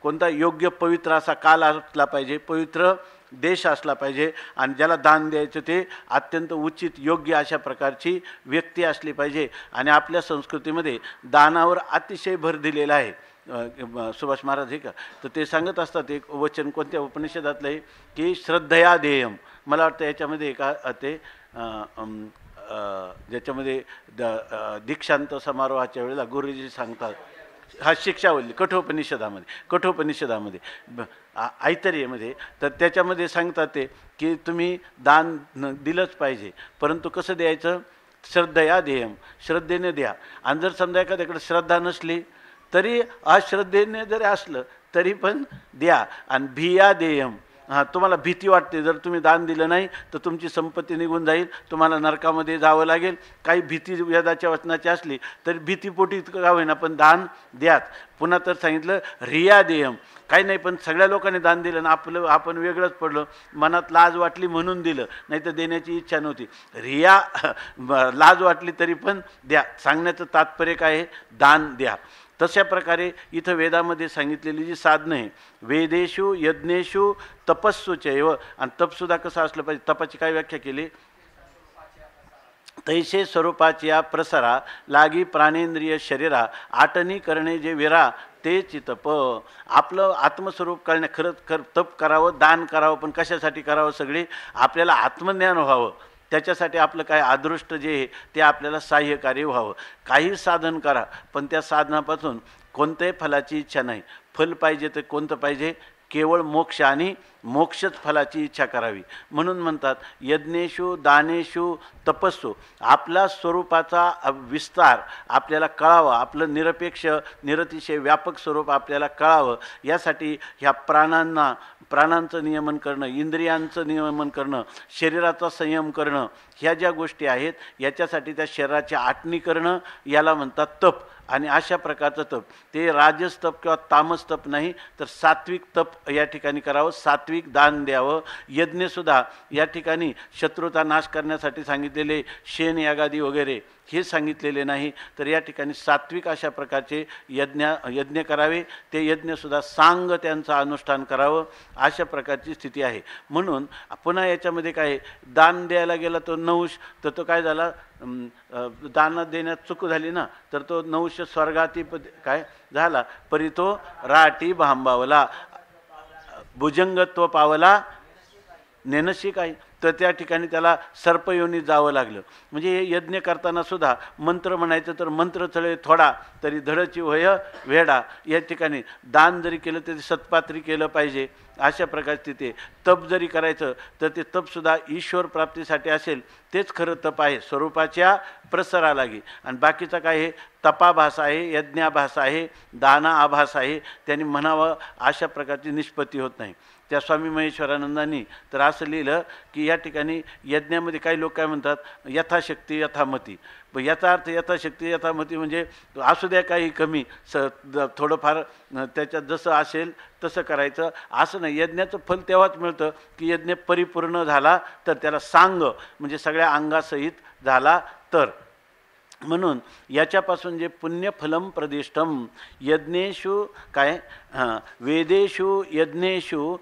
कोणता योग्य पवित्र असा काल असला पाहिजे, पवित्र देश असला पाहिजे, आणि ज्याला दान द्यायचं ते अत्यंत उचित योग्य अशा प्रकारची व्यक्ती असली पाहिजे. आणि आपल्या संस्कृतीमध्ये दानावर अतिशय भर दिलेला आहे. सुभाष महाराज हे का, तर ते सांगत असतात एक वचन कोणत्या उपनिषदातलं आहे की श्रद्धया देयम. मला वाटतं याच्यामध्ये का ते ज्याच्यामध्ये दीक्षांत समारोहाच्या वेळेला गुरुजी सांगतात, हा शिक्षावल्ली कठोपनिषदामध्ये ऐतरेमध्ये, तर त्याच्यामध्ये सांगतात ते की तुम्ही दान दिलंच पाहिजे, परंतु कसं द्यायचं, श्रद्धया देयम, श्रद्धेने द्या. आणि जर समजा एखाद्याकडे श्रद्धा नसली तरी अश्रद्धेने जरी असलं तरी पण द्या. आणि भिया देयम, तुम्हाला भीती वाटते, जर तुम्ही दान दिलं नाही तर तुमची संपत्ती निघून जाईल, तुम्हाला नरकामध्ये जावं लागेल, काही भीती वेदाच्या वचनाची असली तरी भीतीपोटी का होईना पण दान द्याच. पुन्हा तर सांगितलं रिया देयम, काही नाही पण सगळ्या लोकांनी दान दिलं ना, आपण वेगळंच पडलं, मनात लाज वाटली म्हणून दिलं, नाही तर देण्याची इच्छा नव्हती. रिया लाज वाटली तरी पण द्या. सांगण्याचं तात्पर्य काय आहे, दान द्या. तशा प्रकारे इथं वेदामध्ये सांगितलेली जी साधनं आहे, वेदेषु यज्ञेषु तपस्सु चैव. आणि तपसुद्धा कसं असलं पाहिजे, तपाची काय व्याख्या केली, तैसे स्वरूपाची या प्रसारा लागी प्राणेंद्रिय शरीरा आटणी करणे जे विरा ते चितप. आपलं आत्मस्वरूप कळण्या खरं तप करावं, दान करावं, पण कशासाठी करावं, सगळे आपल्याला आत्मज्ञान व्हावं, त्याच्यासाठी आपलं काय अदृष्ट जे आहे ते आपल्याला सहाय्यकारी व्हावं. काही साधन करा, पण त्या साधनापासून कोणत्याही फलाची इच्छा नाही. फल पाहिजे तर कोणतं पाहिजे, केवळ मोक्ष, आणि मोक्षच फलाची इच्छा करावी. म्हणून म्हणतात यज्ञेषु दानेषु तपस्सु, आपला स्वरूपाचा विस्तार आपल्याला कळावा, आपलं निरपेक्ष निरतिशय व्यापक स्वरूप आपल्याला कळावं, यासाठी ह्या प्राणांचं नियमन करणं, इंद्रियांचं नियमन करणं, शरीराचा संयम करणं, ह्या ज्या गोष्टी आहेत याच्यासाठी त्या शरीराची आटणी करणं याला म्हणतात तप. आणि अशा प्रकारचं तप ते राजस तप किंवा तामस तप नाही, तर सात्विक तप या ठिकाणी करावं. सात्विक सात्विक दान द्यावं. यज्ञसुद्धा या ठिकाणी शत्रुता नाश करण्यासाठी सांगितलेले शेण यागादी वगैरे हे सांगितलेले नाही, तर या ठिकाणी सात्विक अशा प्रकारचे यज्ञ करावे. ते यज्ञसुद्धा सांग त्यांचं अनुष्ठान करावं, अशा प्रकारची स्थिती आहे. म्हणून पुन्हा याच्यामध्ये काय आहे, दान द्यायला गेला तो नहुष, तर तो काय झाला, दान देण्यात चूक झाली ना, तर तो नहुष स्वर्गाती काय झाला, परी तो राटी भांबावला, भुजंगत्व पावला नेनशी काय, तर त्या ठिकाणी त्याला सर्पयोनीत जावं लागलं. म्हणजे हे यज्ञ करताना सुद्धा मंत्र म्हणायचं तर मंत्र चळे थोडा तरी धडची वय वेडा. या ठिकाणी दान जरी केलं तरी सत्पात्री केलं पाहिजे, अशा प्रकारची ते तप जरी करायचं तर ते तपसुद्धा ईश्वर प्राप्तीसाठी असेल तेच खरं तप आहे, स्वरूपाच्या प्रसारा लागी. आणि बाकीचा काय आहे, तपाभास आहे, यज्ञाभास आहे, दाना आभास आहे, त्यांनी म्हणावं अशा प्रकारची निष्पत्ती होत नाही. त्या स्वामी महेश्वरानंदांनी तर असं लिहिलं की या ठिकाणी यज्ञामध्ये काही लोक काय म्हणतात, यथाशक्ती यथामती. याचा अर्थ यथाशक्ती यथामती म्हणजे असू द्या काही कमी, थोडंफार त्याच्यात जसं असेल तसं करायचं, असं नाही. यज्ञाचं फल तेव्हाच मिळतं की यज्ञ परिपूर्ण झाला, तर त्याला सांग म्हणजे सगळ्या अंगासहित झाला तर. म्हणून याच्यापासून जे पुण्यफलम प्रदिष्टम, यज्ञेषु काय वेदेषु यज्ञेषु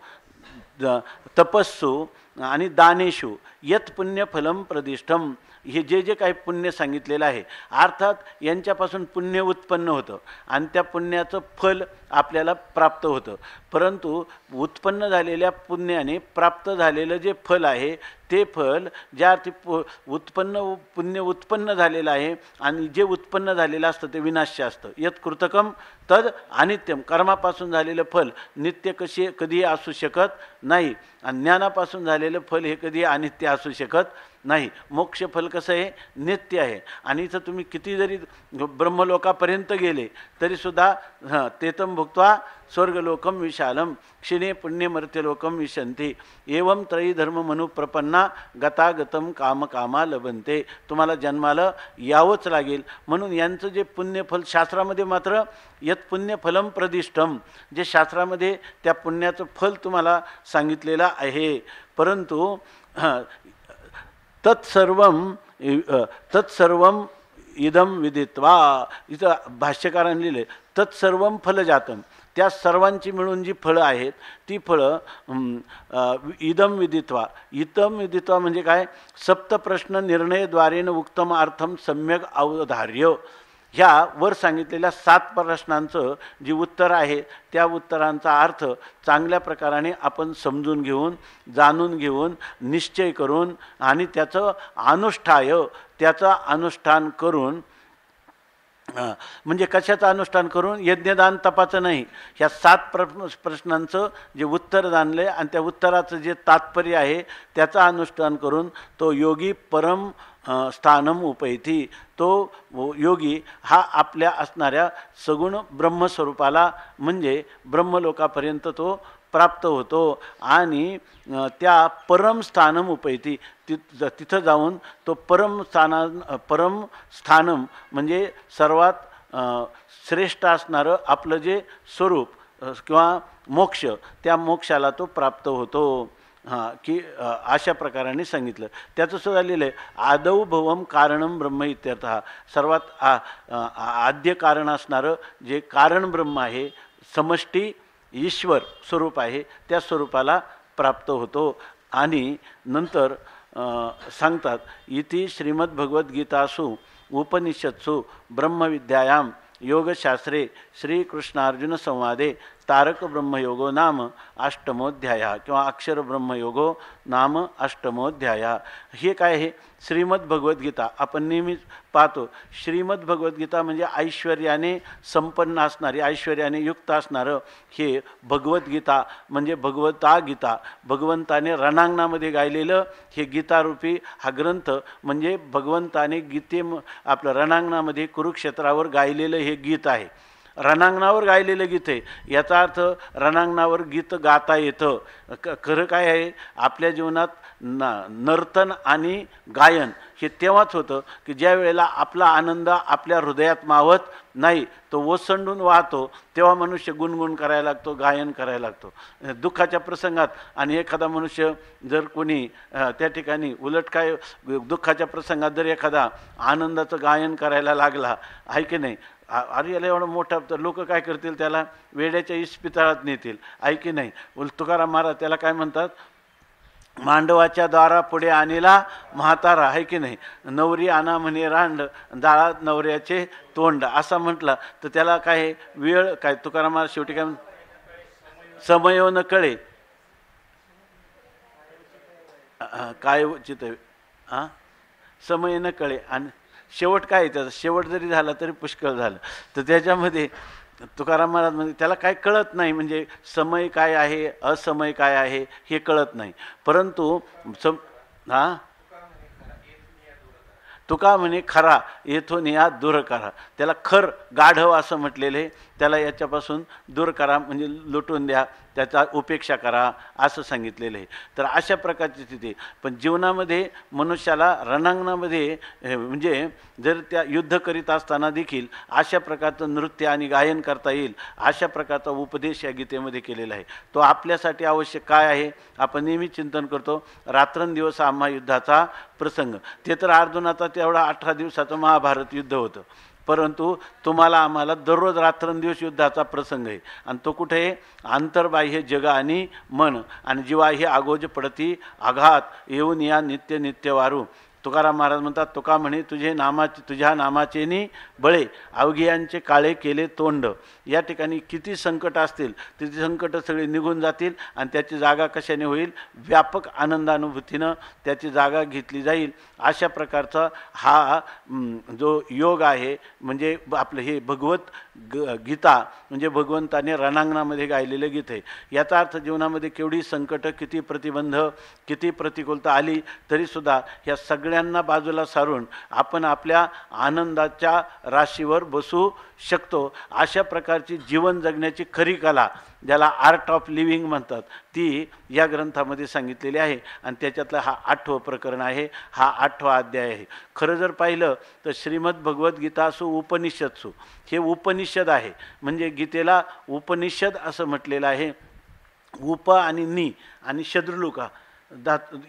तपस्सु आणि दानेषु यत पुण्यफलम प्रदिष्टम, हे जे जे काही पुण्य सांगितलेलं आहे, अर्थात यांच्यापासून पुण्य उत्पन्न होतं आणि त्या पुण्याचं फल आपल्याला प्राप्त होतं. परंतु उत्पन्न झालेल्या पुण्याने प्राप्त झालेलं जे फल आहे ते फल ज्या अर्थी पुण्य उत्पन्न झालेलं आहे आणि जे उत्पन्न झालेलं असतं ते विनाश्य असतं. यत कृतकम तद अनित्यम, कर्मापासून झालेलं फल नित्य कधीही असू शकत नाही आणि ज्ञानापासून झालेलं फल हे कधी अनित्य असू शकत नाही. मोक्षफल कसं आहे, नित्य आहे. आणि इथं तुम्ही किती जरी ब्रह्मलोकापर्यंत गेले तरीसुद्धा तेतम भुक्त्वा स्वर्गलोकम विशालम क्षिणे पुण्यमर्त्यलोकम विशंती एवं त्रयी धर्म मनुप्रपन्ना गतागतम कामकामा लभन्ते. तुम्हाला जन्माला यावंच लागेल. म्हणून यांचं जे पुण्यफल शास्त्रामध्ये मात्र यत पुण्यफलम प्रदिष्टम, जे शास्त्रामध्ये त्या पुण्याचं फल तुम्हाला सांगितलेलं आहे. परंतु तत्सर्वम इदम विदित्वा, इथं भाष्यकारांनी लिहिले तत्सर्वम फलजातम, त्या सर्वांची मिळून जी फळं आहेत ती फळं इदम विदित्वा म्हणजे काय, सप्तप्रश्न निर्णयद्वारेन उक्तम अर्थम सम्यक अवधार्य. ह्या वर सांगितलेल्या 7 प्रश्नांचं जी उत्तर आहे त्या उत्तरांचा अर्थ चांगल्या प्रकाराने आपण समजून घेऊन, जाणून घेऊन, निश्चय करून आणि त्याचं अनुष्ठान करून, म्हणजे कशाचं अनुष्ठान करून, यज्ञदान तपाचं नाही, ह्या 7 प्रश्नांचं जे उत्तर जाणले आणि त्या उत्तराचं जे तात्पर्य आहे त्याचं अनुष्ठान करून तो योगी परम स्थानम उपैती, तो योगी हा आपल्या असणाऱ्या सगुण ब्रह्मस्वरूपाला म्हणजे ब्रह्मलोकापर्यंत तो प्राप्त होतो आणि त्या परम स्थानम उपैती, तिथं जाऊन तो परम स्थानम म्हणजे सर्वात श्रेष्ठ असणारं आपलं जे स्वरूप किंवा मोक्ष, त्या मोक्षाला तो प्राप्त होतो. की अशा प्रकाराने सांगितलं. त्याचं सुद्धा लिहिलं आहे आदौ भवम कारणम ब्रह्म इत्यर्थ. सर्वात आद्य कारण असणारं जे कारण ब्रह्म आहे, समष्टी ईश्वर स्वरूप आहे, त्या स्वरूपाला प्राप्त होतो. आणि नंतर सांगतात इति श्रीमद्भगवद्गीतासु उपनिषत्सु ब्रह्मविद्यायां योगशास्त्रे श्रीकृष्णार्जुन संवादे तारक ब्रह्मयोगो नाम अष्टमोध्याय किंवा अक्षर ब्रह्मयोगो नाम अष्टमोध्याय. हे काय आहे, श्रीमद्भगवद्गीता आपण नेहमीच पाहतो. श्रीमद्भगवद्गीता म्हणजे ऐश्वर्याने संपन्न असणारी, ऐश्वर्याने युक्त असणारं हे भगवद्गीता म्हणजे भगवता गीता, भगवंताने रणांगणामध्ये गायलेलं हे गीतारूपी हा ग्रंथ म्हणजे भगवंताने आपलं रणांगणामध्ये कुरुक्षेत्रावर गायलेलं हे गीत आहे. रणांगणावर गायलेलं गीत आहे. याचा अर्थ रणांगणावर गीत गाता येतं. खरं काय आहे, आपल्या जीवनात नर्तन आणि गायन हे तेव्हाच होतं की ज्या वेळेला आपला आनंद आपल्या हृदयात मावत नाही, तो ओसंडून वाहतो, तेव्हा मनुष्य गुणगुण करायला लागतो, गायन करायला लागतो. दुःखाच्या प्रसंगात आणि एखादा मनुष्य जर कोणी त्या ठिकाणी उलट काय, दुःखाच्या प्रसंगात जर एखादा आनंदाचं गायन करायला लागला आहे की नाही, अरे याला एवढा मोठा, तर लोक काय करतील, त्याला वेड्याच्या इस्पितळात नेतील आहे की नाही. तुकाराम महाराज त्याला काय म्हणतात, मांडवाच्या दारा पुढे आणीला म्हातारा आहे की नाही, नवरी आणा म्हणे रांड, दाळात नवऱ्याचे तोंड असा म्हटला तर त्याला काय वेळ काय, तुकाराम महाराज शेवटी काय समय न कळे काय उचित हां, समय न कळे. आणि शेवट काय त्याचा, शेवट जरी झाला तरी पुष्कळ झालं. तर त्याच्यामध्ये तुकाराम महाराज म्हणजे त्याला काय कळत नाही, म्हणजे समय काय आहे असमय काय आहे हे कळत नाही. परंतु तुका म्हणे खरा येथून या दूर करा, त्याला खर गाढव असं म्हटलेलं आहे. त्याला याच्यापासून दूर करा म्हणजे लुटून द्या, त्याचा उपेक्षा करा असं सांगितलेलं आहे. तर अशा प्रकारची स्थिती. पण जीवनामध्ये मनुष्याला रणांगणामध्ये म्हणजे जर त्या युद्ध करीत असताना देखील अशा प्रकारचं नृत्य आणि गायन करता येईल, अशा प्रकारचा उपदेश या गीतेमध्ये केलेला आहे. तो आपल्यासाठी आवश्यक काय आहे, आपण नेहमी चिंतन करतो, रात्रंदिवस आम्हा युद्धाचा प्रसंग. ते तर अर्जुनाचा तेवढा 18 दिवसाचं महाभारत युद्ध होतं, परंतु तुम्हाला आम्हाला दररोज रात्रंदिवस युद्धाचा प्रसंग आहे. आणि तो कुठे आहे, आंतरबाह्य जग आणि मन आणि जीवा ही आगोज पडती आघात येऊन या नित्य नित्य वारू. तुकाराम महाराज म्हणतात, तुका म्हणे तुझ्या नामाचेनी बळे अवघियांचे काळे केले तोंड. या ठिकाणी किती संकट असतील तिथे संकट सगळी निघून जातील आणि त्याची जागा कशाने होईल, व्यापक आनंदानुभूतीनं त्याची जागा घेतली जाईल. अशा प्रकारचा हा जो योग आहे, म्हणजे आपलं हे भगवत गीता म्हणजे भगवंताने रणांगणामध्ये गायलेलं गीत आहे. याचा अर्थ जीवनामध्ये केवढी संकट, किती प्रतिबंध, किती प्रतिकूलता आली तरीसुद्धा ह्या सगळ्यांना बाजूला सारून आपण आपल्या आनंदाच्या राशीवर बसू शकतो. अशा प्रकारची जीवन जगण्याची खरी कला, ज्याला आर्ट ऑफ लिव्हिंग म्हणतात, ती या ग्रंथामध्ये सांगितलेली आहे. आणि त्याच्यातलं हा 8वं प्रकरण आहे, हा 8वा अध्याय आहे. खरं जर पाहिलं तर श्रीमद भगवद्गीता असो उपनिषद असो, हे उपनिषद आहे. म्हणजे गीतेला उपनिषद असं म्हटलेलं आहे. उप आणि नि आणि शद्रुलुका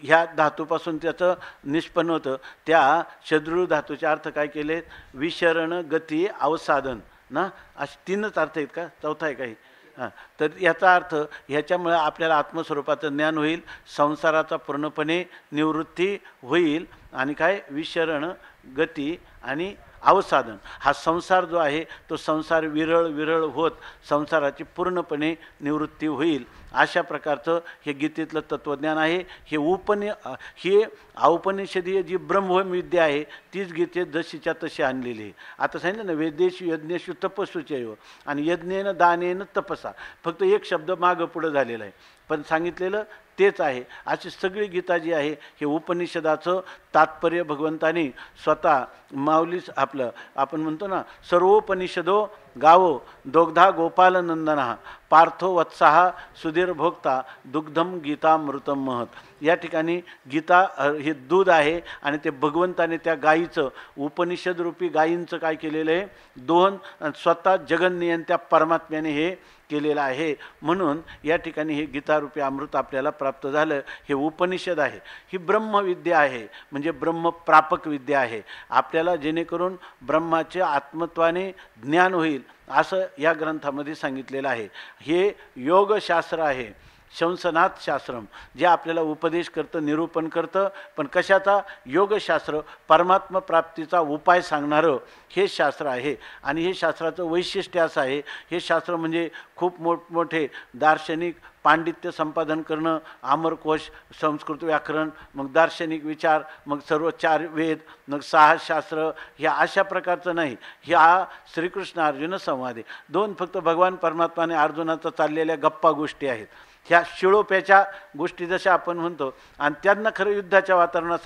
ह्या धातूपासून त्याचं निष्पन्न होतं. त्या शद्रू धातूचे अर्थ काय केले, विशरण, गती, अवसाधन ना, असे 3च अर्थ आहेत का, चौथा आहे काही. हां, तर याचा अर्थ ह्याच्यामुळे आपल्याला आत्मस्वरूपाचं ज्ञान होईल, संसाराचा पूर्णपणे निवृत्ती होईल. आणि काय, विशरण, गती आणि अवसाधन. हा संसार जो आहे तो संसार विरळ विरळ होत संसाराची पूर्णपणे निवृत्ती होईल. अशा प्रकारचं हे गीतेतलं तत्त्वज्ञान आहे. हे औपनिषदीय जी ब्रह्मविद्या आहे तीच गीतेत जशीच्या तशी आणलेली आहे. आता सांगितलं ना, वेदेषु यज्ञेषु तपस्सूचैव, आणि यज्ञेन दानेन तपसा, फक्त एक शब्द मागं पुढं झालेला आहे, पण सांगितलेलं तेच आहे. अशी सगळी गीता जी आहे हे उपनिषदाचं तात्पर्य भगवंतानी स्वतः माऊलीच आपलं, आपण म्हणतो ना, सर्वोपनिषदो गावो दोग्धा गोपालनंदना पार्थो वत्साहा सुधीर भोक्ता दुग्धम गीतामृतम महत. या ठिकाणी गीता हे दूध आहे आणि ते भगवंताने त्या गायीचं, उपनिषद रूपी गायींचं काय केलेलं आहे, दोन स्वतः जगन्नियन त्या परमात्म्याने हे केलेलं आहे. म्हणून या ठिकाणी हे गीतारूपी अमृत आपल्याला प्राप्त झालं. हे उपनिषद आहे, ही ब्रह्मविद्या आहे, म्हणजे ब्रह्मप्रापक विद्या आहे. आपल्याला जेणेकरून ब्रह्माचे आत्मत्वाने ज्ञान होईल असं या ग्रंथामध्ये सांगितलेलं आहे. हे योगशास्त्र आहे, शंसनाथ शास्त्रम, जे आपल्याला उपदेश करतं, निरूपण करतं. पण कशाचा, योगशास्त्र, परमात्मा प्राप्तीचा उपाय सांगणारं हे शास्त्र आहे. आणि हे शास्त्राचं वैशिष्ट्य असं आहे, हे शास्त्र म्हणजे खूप मोठमोठे दार्शनिक पांडित्य संपादन करणं, अमरकोश, संस्कृत व्याकरण, मग दार्शनिक विचार, मग सर्व 4 वेद, मग 6 शास्त्र, ह्या अशा प्रकारचं नाही. ह्या श्रीकृष्ण अर्जुन संवाद आहे. 2 फक्त भगवान परमात्माने अर्जुनाचा चाललेल्या गप्पा गोष्टी आहेत. ह्या शिळोप्याच्या गोष्टी जशा आपण म्हणतो, आणि त्यांना खरं युद्धाच्या वातावरणात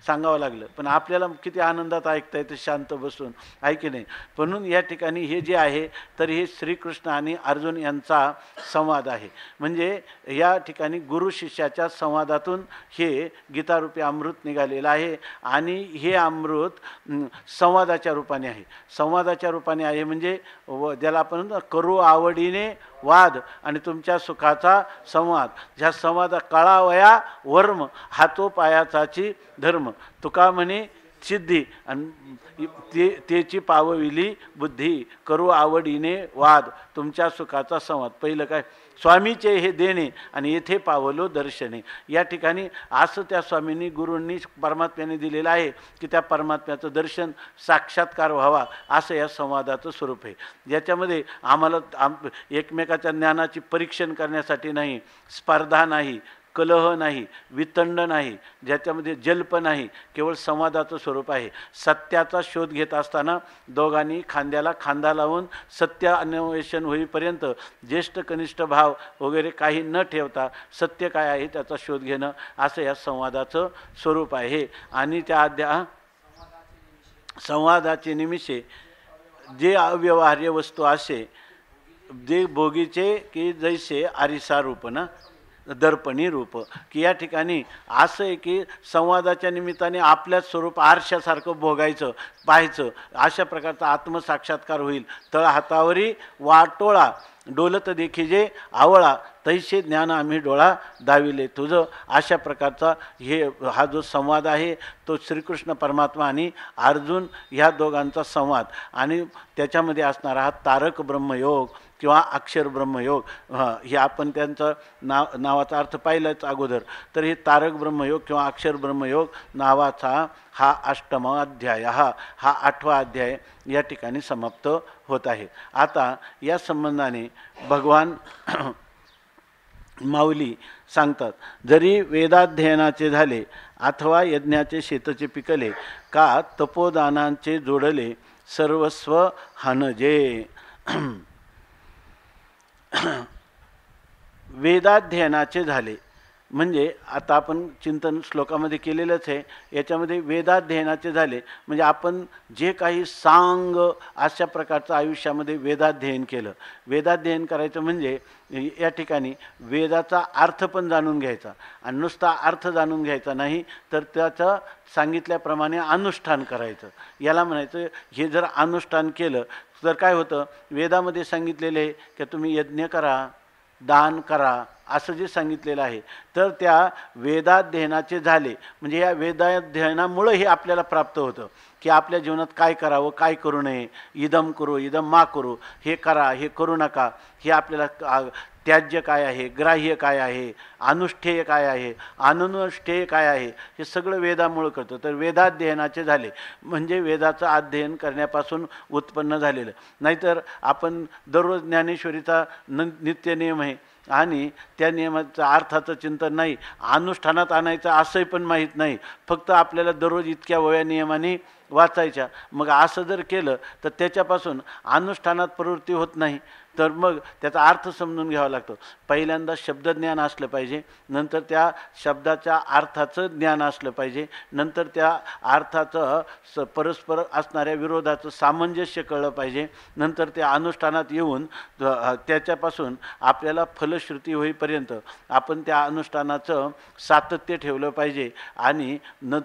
सांगावं लागलं, पण आपल्याला किती आनंदात ऐकता येतं शांत बसून, आहे की नाही. म्हणून या ठिकाणी हे जे आहे तर हे श्रीकृष्ण आणि अर्जुन यांचा संवाद आहे. म्हणजे या ठिकाणी गुरु शिष्याच्या संवादातून हे गीतारूपी अमृत निघालेलं आहे. आणि हे अमृत संवादाच्या रूपाने आहे. संवादाच्या रूपाने आहे म्हणजे ज्याला आपण करू आवडीने वाद आणि तुमच्या सुखाचा संवाद. ह्या संवादा कळावया वर्म हातोपायाचाची धर्म. तुका म्हणे सिद्धी आणि तेची पावविली बुद्धी. करू आवडीने वाद तुमच्या सुखाचा संवाद. पहिलं काय, स्वामीचे हे देणे आणि येथे पावलो दर्शने. या ठिकाणी असं त्या स्वामींनी गुरूंनी परमात्म्याने दिलेलं आहे की त्या परमात्म्याचं दर्शन साक्षात्कार व्हावा, असं या संवादाचं स्वरूप आहे. याच्यामध्ये आम्हाला एकमेकाच्या ज्ञानाची परीक्षण करण्यासाठी नाही, स्पर्धा नाही, कलह नाही, वितंड नाही, ज्याच्यामध्ये जल्प नाही, केवळ संवादाचं स्वरूप आहे. सत्याचा शोध घेत असताना दोघांनी खांद्याला खांदा लावून सत्य अन्वेषण होईपर्यंत ज्येष्ठ कनिष्ठ भाव वगैरे काही न ठेवता सत्य काय आहे त्याचा शोध घेणं, असं या संवादाचं स्वरूप आहे. आणि त्या संवादाचे निमित्ते जे अव्यवहार्य वस्तू असे, जे भोगीचे की जैसे आरिसा रूप ना दर्पणी रूप, की या ठिकाणी असं आहे की संवादाच्या निमित्ताने आपल्याच स्वरूप आरशासारखं भोगायचं, पाहायचं, अशा प्रकारचा आत्मसाक्षात्कार होईल. तळ हातावरी वाटोळा डोलत देखीजे आवळा, तैसे ज्ञान आम्ही डोळा दाविले तुझं. अशा प्रकारचा हा जो संवाद आहे तो श्रीकृष्ण परमात्मा आणि अर्जुन ह्या दोघांचा संवाद. आणि त्याच्यामध्ये असणारा हा तारक ब्रह्मयोग किंवा अक्षर ब्रह्मयोग, हे आपण त्यांचं नावाचा अर्थ पाहिलाच अगोदर. तर हे तारक ब्रह्मयोग किंवा अक्षर ब्रह्मयोग नावाचा हा 8वा अध्याय, हा 8वा अध्याय या ठिकाणी समाप्त होत आहे. आता या संबंधाने भगवान माऊली सांगतात, जरी वेदाध्ययनाचे झाले अथवा यज्ञाचे शेतचे पिकले, का तपोदानांचे जोडले सर्वस्व हनजे. वेदाध्ययनाचे झाले म्हणजे आता आपण चिंतन श्लोकामध्ये केलेलंच आहे. याच्यामध्ये वेदाध्ययनाचे झाले म्हणजे आपण जे काही सांग अशा प्रकारचं आयुष्यामध्ये वेदाध्ययन केलं. वेदाध्ययन करायचं म्हणजे या ठिकाणी वेदाचा अर्थ पण जाणून घ्यायचा, आणि नुसता अर्थ जाणून घ्यायचा नाही तर त्याचं सांगितल्याप्रमाणे अनुष्ठान करायचं. याला म्हणायचं, हे जर अनुष्ठान केलं तर काय होतं, वेदामध्ये सांगितलेले आहे की तुम्ही यज्ञ करा, दान करा, असं जे सांगितलेलं आहे, तर त्या वेदाध्ययनाचे झाले म्हणजे या वेदाध्ययनामुळं हे आपल्याला प्राप्त होतं की आपल्या जीवनात काय करावं, काय करू नये, इदम करू इदम मा करू, हे करा हे करू नका, हे आपल्याला त्याज्य काय आहे, ग्राह्य काय आहे, अनुष्ठेय काय आहे, अनुष्ठेय काय आहे, हे सगळं वेदामुळं करतं. तर वेदाध्ययनाचे झाले म्हणजे वेदाचं अध्ययन करण्यापासून उत्पन्न झालेलं. नाहीतर आपण दररोज ज्ञानेश्वरीचा नित्य नियम आहे आणि त्या नियमाचं अर्थाचं चिंतन नाही, अनुष्ठानात आणायचं असंही पण माहीत नाही, फक्त आपल्याला दररोज इतक्या वया नियमाने वाचायच्या. मग असं जर केलं तर त्याच्यापासून अनुष्ठानात प्रवृत्ती होत नाही, तर मग त्याचा अर्थ समजून घ्यावा लागतो. पहिल्यांदा शब्दज्ञान असलं पाहिजे, नंतर त्या शब्दाच्या अर्थाचं ज्ञान असलं पाहिजे, नंतर त्या अर्थाचं परस्पर असणाऱ्या विरोधाचं सामंजस्य कळलं पाहिजे, नंतर त्या अनुष्ठानात येऊन त्याच्यापासून आपल्याला फलश्रुती होईपर्यंत आपण त्या अनुष्ठानाचं सातत्य ठेवलं पाहिजे. आणि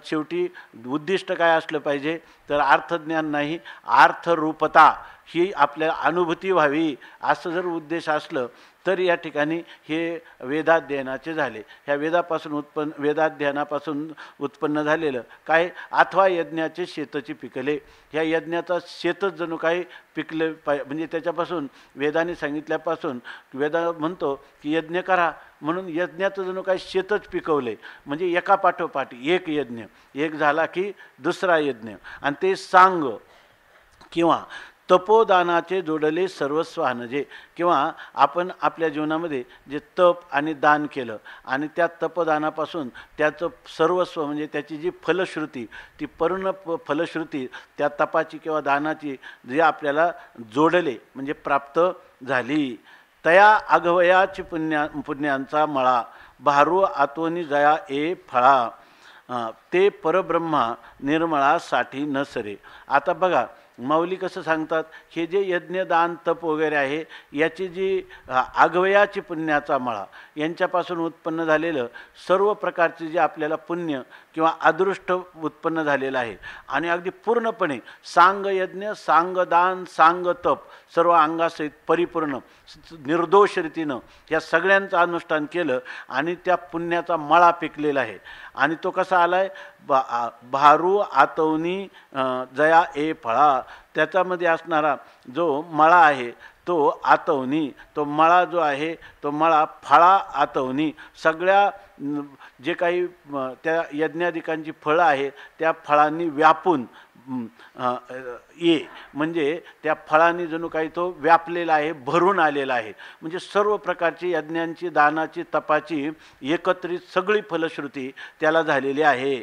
शेवटी उद्दिष्ट काय असलं पाहिजे तर अर्थज्ञान नाही, अर्थरूपता ही आपल्याला अनुभूती व्हावी, असं जर उद्देश असलं तर या ठिकाणी हे वेदाध्ययनाचे झाले. ह्या वेदाध्ययनापासून उत्पन्न झालेलं काय, अथवा यज्ञाचे शेतची पिकले, ह्या यज्ञाचा शेतच जणू काही पिकले म्हणजे त्याच्यापासून वेदाने सांगितल्यापासून वेदा म्हणतो की यज्ञ करा, म्हणून यज्ञाचं जणू काही शेतच पिकवले. म्हणजे एका पाठोपाठ एक यज्ञ, एक झाला की दुसरा यज्ञ, आणि ते सांग किंवा तपोदानाचे जोडले सर्वस्व हनजे, किंवा आपण आपल्या जीवनामध्ये जे तप आणि दान केलं आणि त्या तपदानापासून त्याचं सर्वस्व म्हणजे त्याची जी फलश्रुती, ती पूर्ण फलश्रुती त्या तपाची किंवा दानाची जे आपल्याला जोडले म्हणजे प्राप्त झाली, तया आघवयाची पुण्यांचा मळा भारू आतोनी जया ए फळा ते परब्रह्मा निर्मळासाठी न सरे. आता बघा माऊली कसं सांगतात, हे जे यज्ञ दान तप वगैरे आहे याची जी आघवयाची पुण्याचा मळा यांच्यापासून उत्पन्न झालेलं सर्व प्रकारचे जे आपल्याला पुण्य किंवा अदृष्ट उत्पन्न झालेलं आहे आणि अगदी पूर्णपणे सांग यज्ञ सांग दान सांग तप सर्व अंगासहित परिपूर्ण निर्दोष रीतीनं या सगळ्यांचं अनुष्ठान केलं आणि त्या पुण्याचा मळा पिकलेला आहे. आणि तो कसा आला आहे, भारू आतवनी जया ए फळा. त्याच्यामध्ये असणारा जो मळा आहे तो आतवनी, तो मळा जो आहे तो मळा फळा आतवनी. सगळ्या जे काही त्या यज्ञाधिकांची फळं आहे त्या फळांनी व्यापून ये, म्हणजे त्या फळांनी जणू काही तो व्यापलेला आहे, भरून आलेला आहे. म्हणजे सर्व प्रकारची यज्ञांची दानाची तपाची एकत्रित सगळी फलश्रुती त्याला झालेली आहे.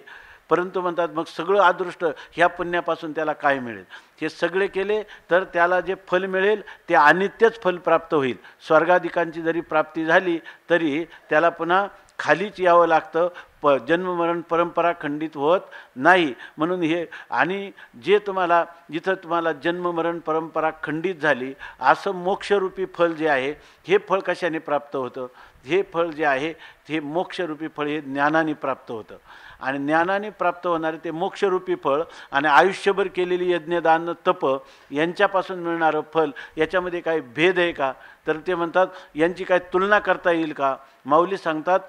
परंतु म्हणतात मग सगळं अदृष्ट ह्या पुण्यापासून त्याला काय मिळेल, हे सगळे केले तर त्याला जे फल मिळेल ते अनित्यच फल प्राप्त होईल. स्वर्गाधिकांची जरी प्राप्ती झाली तरी त्याला पुन्हा खालीच यावं लागतं, जन्ममरण परंपरा खंडित होत नाही. म्हणून हे आणि जे तुम्हाला जिथं तुम्हाला जन्ममरण परंपरा खंडित झाली असं मोक्षरूपी फल जे आहे हे फळ कशाने प्राप्त होतं, हे फळ जे आहे हे मोक्षरूपी फळ हे ज्ञानाने प्राप्त होतं. आणि ज्ञानाने प्राप्त होणारे ते मोक्षरूपी फळ आणि आयुष्यभर केलेली यज्ञदान तप यांच्यापासून मिळणारं फल याच्यामध्ये काही भेद आहे का, तर ते म्हणतात यांची काय तुलना करता येईल का. माऊली सांगतात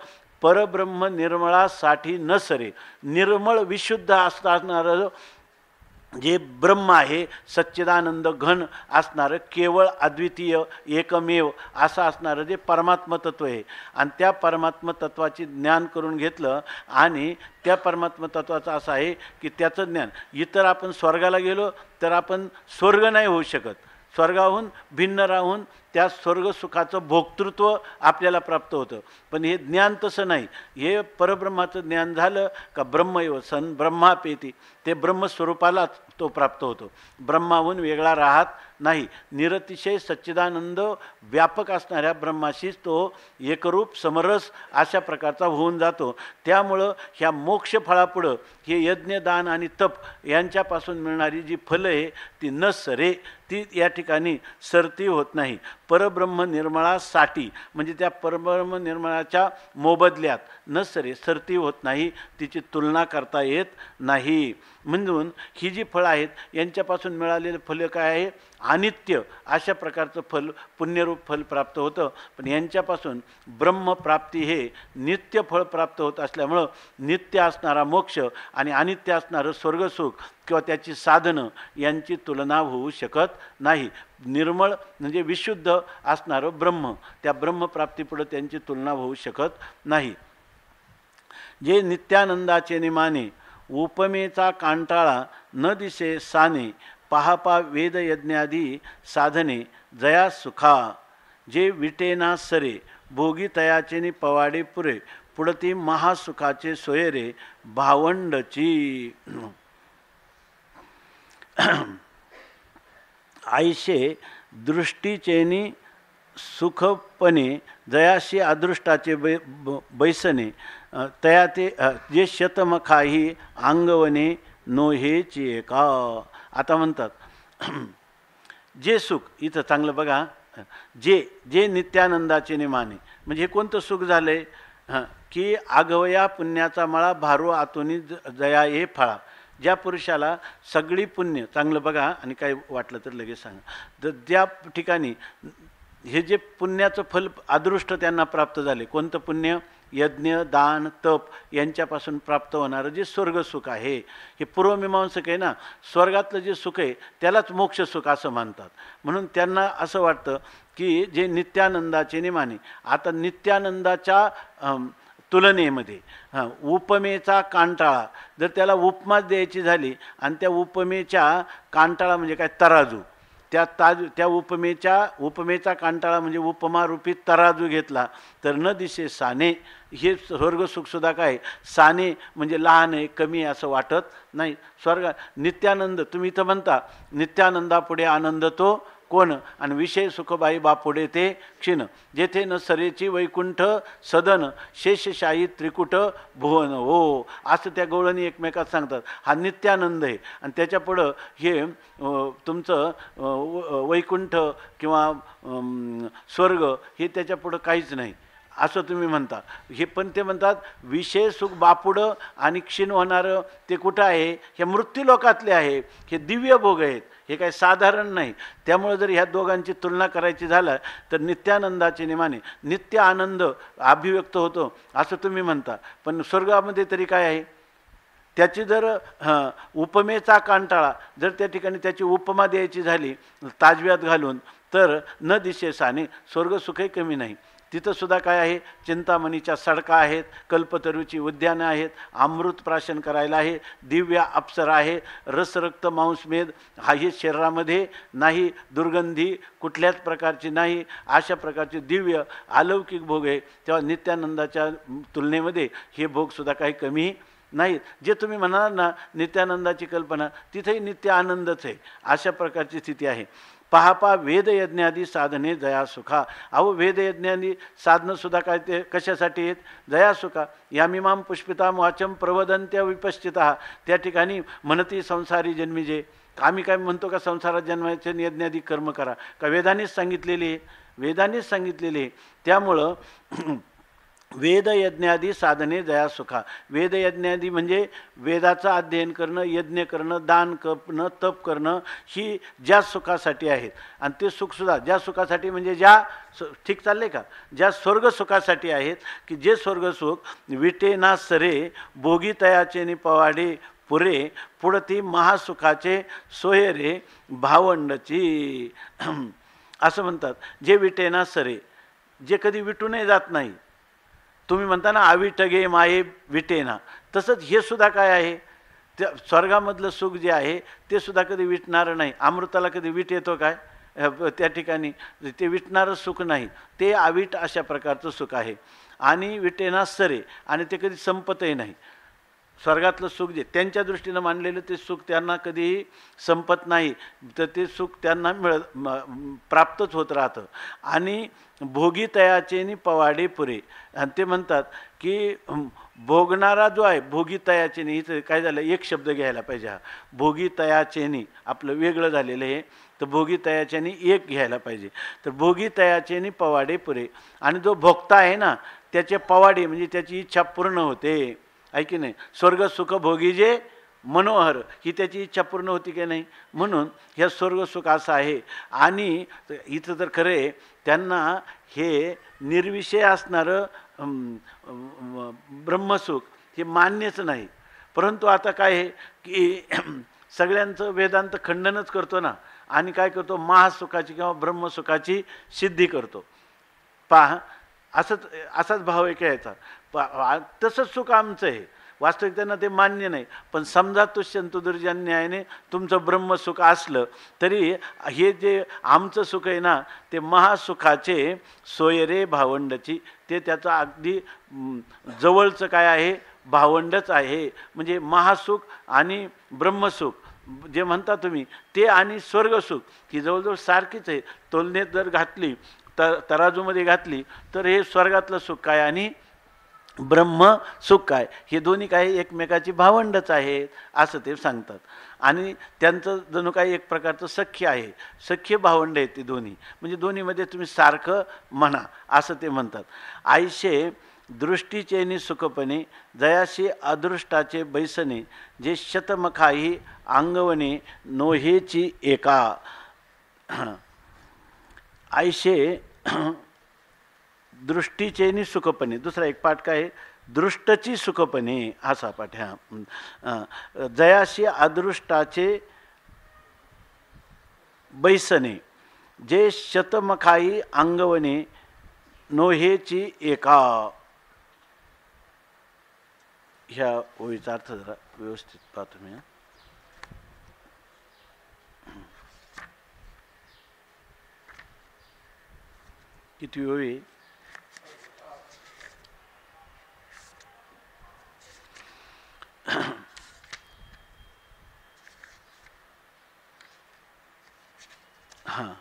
परब्रह्म निर्मळासाठी न सरे. निर्मळ विशुद्ध असणारं जे ब्रह्म आहे सच्चिदानंद घन असणारं केवळ अद्वितीय एकमेव असं असणारं जे परमात्म तत्व आहे आणि त्या परमात्म तत्वाची ज्ञान करून घेतलं आणि त्या परमात्म तत्वाचं असं आहे की त्याचं ज्ञान इतर आपण स्वर्गाला गेलो तर आपण स्वर्ग नाही होऊ शकत, स्वर्गाहून भिन्न राहून त्या स्वर्गसुखाचं भोक्तृत्व आपल्याला प्राप्त होतं. पण हे ज्ञान तसं नाही. हे परब्रह्माचं ज्ञान झालं का ब्रह्मैव सन ब्रह्मापेती, ते ब्रह्मस्वरूपालाच तो प्राप्त होतो, ब्रह्माहून वेगळा राहत नाही. निरतिशय सच्चिदानंद व्यापक असणाऱ्या ब्रह्माशीच तो एकरूप समरस अशा प्रकारचा होऊन जातो. त्यामुळं ह्या मोक्षफळापुढं हे यज्ञ दान आणि तप यांच्यापासून मिळणारी जी फलं आहे ती न सरे, ती या ठिकाणी सरती होत नाही. परब्रह्म निर्मळासाठी म्हणजे त्या परब्रह्म निर्मळाच्या मोबदल्यात न सरे सरती होत नाही, तिची तुलना करता येत नाही. म्हणून ही जी फळं आहेत यांच्यापासून मिळालेलं फल काय आहे, अनित्य अशा प्रकारचं फल पुण्यरूप फल प्राप्त होतं. पण यांच्यापासून ब्रह्मप्राप्ती हे नित्य फळ प्राप्त होत असल्यामुळं नित्य असणारा मोक्ष आणि अनित्य असणारं स्वर्गसुख किंवा त्याची साधनं यांची तुलना होऊ शकत नाही. निर्मळ म्हणजे विशुद्ध असणारं ब्रह्म, त्या ब्रह्मप्राप्तीपुढं त्यांची तुलना होऊ शकत नाही. जे नित्यानंदाचे निमाने उपमेचा कांटाळा न दिसे साने पाहापा वेद यज्ञादी साधने जया सुखा. जे विटेना सरे भोगी तयाचेनी पवाडे पुरे पुढती महासुखाचे सोयरे भावंडची. आईशे दृष्टीचेनी सुखपणे जयाशी अदृष्टाचे बैसने तया ते जे शतमखाही अंगवने नोहेची एका. आता म्हणतात जे सुख इथं चांगलं बघा, जे जे नित्यानंदाचे निमाने म्हणजे हे कोणतं सुख झालंय की आगवया पुण्याचा मळा भारू आतोनी जया हे फळा. ज्या पुरुषाला सगळी पुण्य चांगलं बघा आणि काही वाटलं तर लगेच सांगा, तर ज्या ठिकाणी हे जे पुण्याचं फल अदृष्ट त्यांना प्राप्त झाले, कोणतं पुण्य, यज्ञ दान तप यांच्यापासून प्राप्त होणारं जे स्वर्गसुख आहे, हे पूर्वमीमांसक आहे ना, स्वर्गातलं जे सुख आहे त्यालाच मोक्ष सुख असं मानतात. म्हणून त्यांना असं वाटतं की जे नित्यानंदाचे निमाने. आता नित्यानंदाच्या तुलनेमध्ये उपमेचा कांटाळा, जर त्याला उपमाच द्यायची झाली आणि त्या उपमेच्या कांटाळा म्हणजे काय, तराजू, त्या उपमेचा कांटाळा म्हणजे उपमारूपी तराजू घेतला तर न दिसे साने. हे स्वर्गसुखसुद्धा काय साने म्हणजे लहान आहे, कमी आहे असं वाटत नाही. स्वर्ग नित्यानंद तुम्ही इथं म्हणता नित्यानंदापुढे आनंद तो कोण आणि विषय सुखबाई बापुडे ते क्षीण जेथे न सरेची वैकुंठ सदन शेषशाही त्रिकुट भुवन हो असं त्या गवळणी एकमेकात सांगतात. हा नित्यानंद आहे आणि त्याच्यापुढं हे तुमचं वैकुंठ किंवा स्वर्ग हे त्याच्यापुढं काहीच नाही असं तुम्ही म्हणता. हे पण ते म्हणतात विषय सुख बापुडं आणि क्षीण होणारं ते कुठं आहे, हे मृत्यूलोकातले आहे, हे दिव्य भोग आहेत, हे काही साधारण नाही. त्यामुळे जर ह्या दोघांची तुलना करायची झालं तर नित्यानंदाचे निमाने नित्य आनंद अभिव्यक्त होतो असं तुम्ही म्हणता. पण स्वर्गामध्ये तरी काय आहे, त्याची जर उपमेचा कांटाळा जर त्या ठिकाणी त्याची उपमा द्यायची झाली ताजव्यात घालून तर न दिशेसाने स्वर्गसुखही कमी नाही. तिथं सुद्धा काय आहे, चिंतामणीच्या सडका आहेत, कल्पतरूची उद्यानं आहेत, अमृत प्राशन करायला आहे, दिव्य अप्सरा आहे, रसरक्त मांसमेध हा हे शरीरामध्ये नाही, दुर्गंधी कुठल्याच प्रकारची नाही, अशा प्रकारचे दिव्य अलौकिक भोग आहे. तेव्हा नित्यानंदाच्या तुलनेमध्ये हे भोगसुद्धा काही कमी नाहीत. जे तुम्ही म्हणाल ना नित्यानंदाची कल्पना तिथेही नित्य आनंदच आहे, अशा प्रकारची स्थिती आहे. पहा वेदयज्ञादी साधने जयासुखा. अहो वेदयज्ञादी साधनंसुद्धा काय ते कशासाठी आहेत, जयासुखा. यामिमाम पुष्पिताम वाचम प्रवदंत्य विपश्चिता. त्या ठिकाणी म्हणती संसारी जन्मीजे. आम्ही काय म्हणतो का संसारात जन्माचे यज्ञादी कर्म करा, का वेदानेच सांगितलेले आहे, वेदानेच सांगितलेले आहे. त्यामुळं वेदयज्ञादी साधने जयासुखा. वेदयज्ञादी म्हणजे वेदाचं अध्ययन करणं, यज्ञ करणं, दान करणं, तप करणं ही ज्या सुखासाठी आहेत. आणि ते सुखसुद्धा ज्या सुखासाठी म्हणजे ज्या ठीक चालले का, ज्या स्वर्गसुखासाठी आहेत की जे स्वर्गसुख विटे ना सरे भोगी तयाचे नि पवाडे पुरे पुढती महासुखाचे सोयरे भावंडची असं म्हणतात. जे विटेना सरे, जे कधी विटूनही जात नाही. तुम्ही म्हणता ना आविटगे माये विटेना, तसंच हे सुद्धा काय आहे, त्या स्वर्गामधलं सुख जे आहे ते सुद्धा कधी विटणारं नाही. अमृताला कधी विट येतो काय, त्या ठिकाणी ते विटणारं सुख नाही, ते आविट अशा प्रकारचं सुख आहे. आणि विटेना सरे, आणि ते कधी संपतही नाही. स्वर्गातलं सुख जे त्यांच्या दृष्टीनं मानलेलं ते सुख त्यांना कधीही संपत नाही, तर ते सुख त्यांना प्राप्तच होत राहतं. आणि भोगी तयाचेनी पवाडे पुरे. आणि ते म्हणतात की भोगणारा जो आहे भोगी तयाचेनी, इथं काय झालं एक शब्द घ्यायला पाहिजे. हा भोगी तयाचेनी आपलं वेगळं झालेलं आहे, तर भोगी तयाचेनी एक घ्यायला पाहिजे. तर भोगी तयाचेनी पवाडे पुरे. आणि जो भोगता आहे ना त्याचे पवाडे म्हणजे त्याची इच्छा पूर्ण होते, आहे की नाही. स्वर्ग सुख भोगी जे मनोहर, ही त्याची इच्छा पूर्ण होती की नाही. म्हणून ह्या स्वर्गसुख असं आहे. आणि इथं तर खरे त्यांना हे निर्विषय असणारं ब्रह्मसुख हे मान्यच नाही. परंतु आता काय आहे की सगळ्यांचं वेदांत खंडनच करतो ना, आणि काय करतो महासुखाची किंवा ब्रह्मसुखाची सिद्धी करतो. पहा असाच भाव आहे याचा. तसंच सुख आमचं आहे, वास्तविक त्यांना ते मान्य नाही. पण समजा तुष्यंतुदुर्जन्यायाने तुमचं ब्रह्मसुख असलं तरी हे जे आमचं सुख आहे ना ते महासुखाचे सोयरे भावंडची, ते त्याचं अगदी जवळचं काय आहे भावंडच आहे. म्हणजे महासुख आणि ब्रह्मसुख जे म्हणता तुम्ही ते आणि स्वर्गसुख ही जवळजवळ सारखीच आहे. तुलनेत जर घातली तराजूमध्ये घातली तर हे स्वर्गातलं सुख काय आणि ब्रह्म सुख काय, हे दोन्ही काही एकमेकाची भावंडच आहेत असं ते सांगतात. आणि त्यांचं जणू काही एक प्रकारचं सख्य आहे, सख्य भावंड आहेत ती दोन्ही. म्हणजे दोन्हीमध्ये तुम्ही सारखं म्हणा असं ते म्हणतात. आयशे दृष्टीचेनी सुखपणे जयाशी अदृष्टाचे बैसने जे शतमखाही अंगवणे नोहेची एका. आयशे दृष्टीचेनी सुखपणे, दुसरा एक पाठ काय आहे दृष्टची सुखपणे, असा पाठ. ह्या जयाशी अदृष्टाचे बैसने जे शतमखाई अंगवणे नोहेची एका. ह्या ओळीचा अर्थ जरा व्यवस्थित पाहतो मी. किती ओळी हां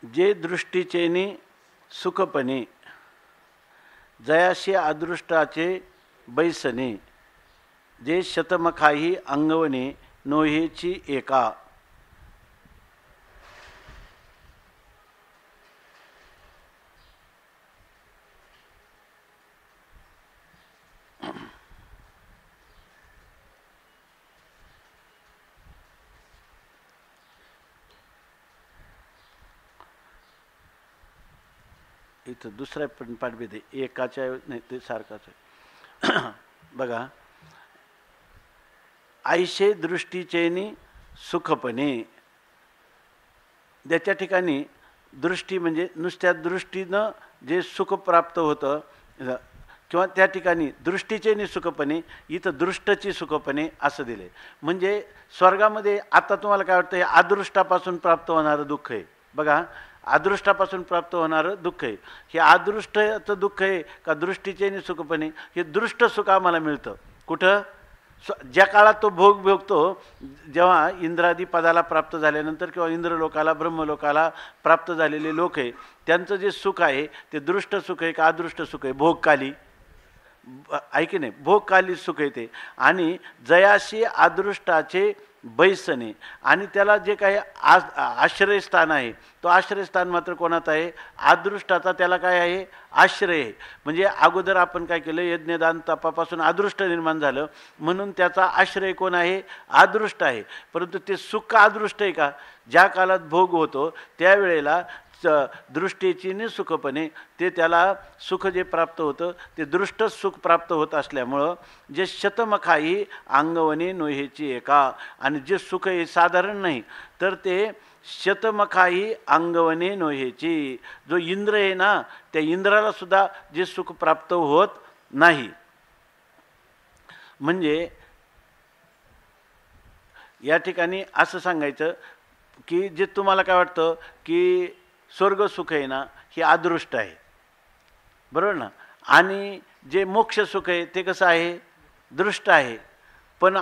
जे दृष्टीचेनी सुखपणे जयाशी अदृष्टाचे बैसने जे शतमखाही अंगवणे नोहेची एका. इथं दुसरा पण पाठभेद आहे, एकाच्या नाही ते सारखाच आहे. बघा, ऐशे दृष्टीचेनी सुखपणे, त्याच्या ठिकाणी दृष्टी म्हणजे नुसत्या दृष्टीनं जे सुख प्राप्त होतं, किंवा त्या ठिकाणी दृष्टीचेनी सुखपणे, इथं दृष्टची सुखपणे असं दिले. म्हणजे स्वर्गामध्ये आता तुम्हाला काय वाटतं, हे अदृष्टापासून प्राप्त होणारं दुःख आहे. बघा, अदृष्टापासून प्राप्त होणारं दुःख आहे. हे अदृष्टाचं दुःख आहे का दृष्टीचेनी सुखपणे? हे दृष्ट सुख आम्हाला मिळतं कुठं? ज्या काळात तो भोग भोगतो, जेव्हा इंद्रादी पदाला प्राप्त झाल्यानंतर किंवा इंद्रलोकाला ब्रह्मलोकाला प्राप्त झालेले लोक आहे, त्यांचं जे सुख आहे ते दृष्ट सुख आहे का अदृष्ट सुख आहे? भोगकाली आहे की नाही? भोगकाली सुख आहे ते. आणि जयाशी अदृष्टाचे बैसने, आणि त्याला जे काही आश्रयस्थान आहे, तो आश्रयस्थान मात्र कोणाचा आहे? अदृष्टाचा. त्याला काय आहे? आश्रय आहे. म्हणजे अगोदर आपण काय केलं, यज्ञदान तपापासून अदृष्ट निर्माण झालं, म्हणून त्याचा आश्रय कोण आहे? अदृष्ट आहे. परंतु ते सुख अदृष्ट आहे का? ज्या काळात भोग होतो त्यावेळेला दृष्टीची सुखपणे ते त्याला सुख जे प्राप्त होतं ते दृष्ट सुख प्राप्त होत असल्यामुळं जे शतमखाही अंगवणे नोहेची एका, आणि जे सुख हे साधारण नाही तर ते शतमखाही अंगवणे नोहेची. जो इंद्र आहे ना, त्या इंद्राला सुद्धा जे सुख प्राप्त होत नाही. म्हणजे या ठिकाणी असं सांगायचं की जे तुम्हाला काय वाटतं की स्वर्ग सुख आहे ना, हे अदृष्ट आहे, बरोबर ना? आणि जे मोक्ष सुख आहे ते कसं आहे? दृष्ट आहे. पण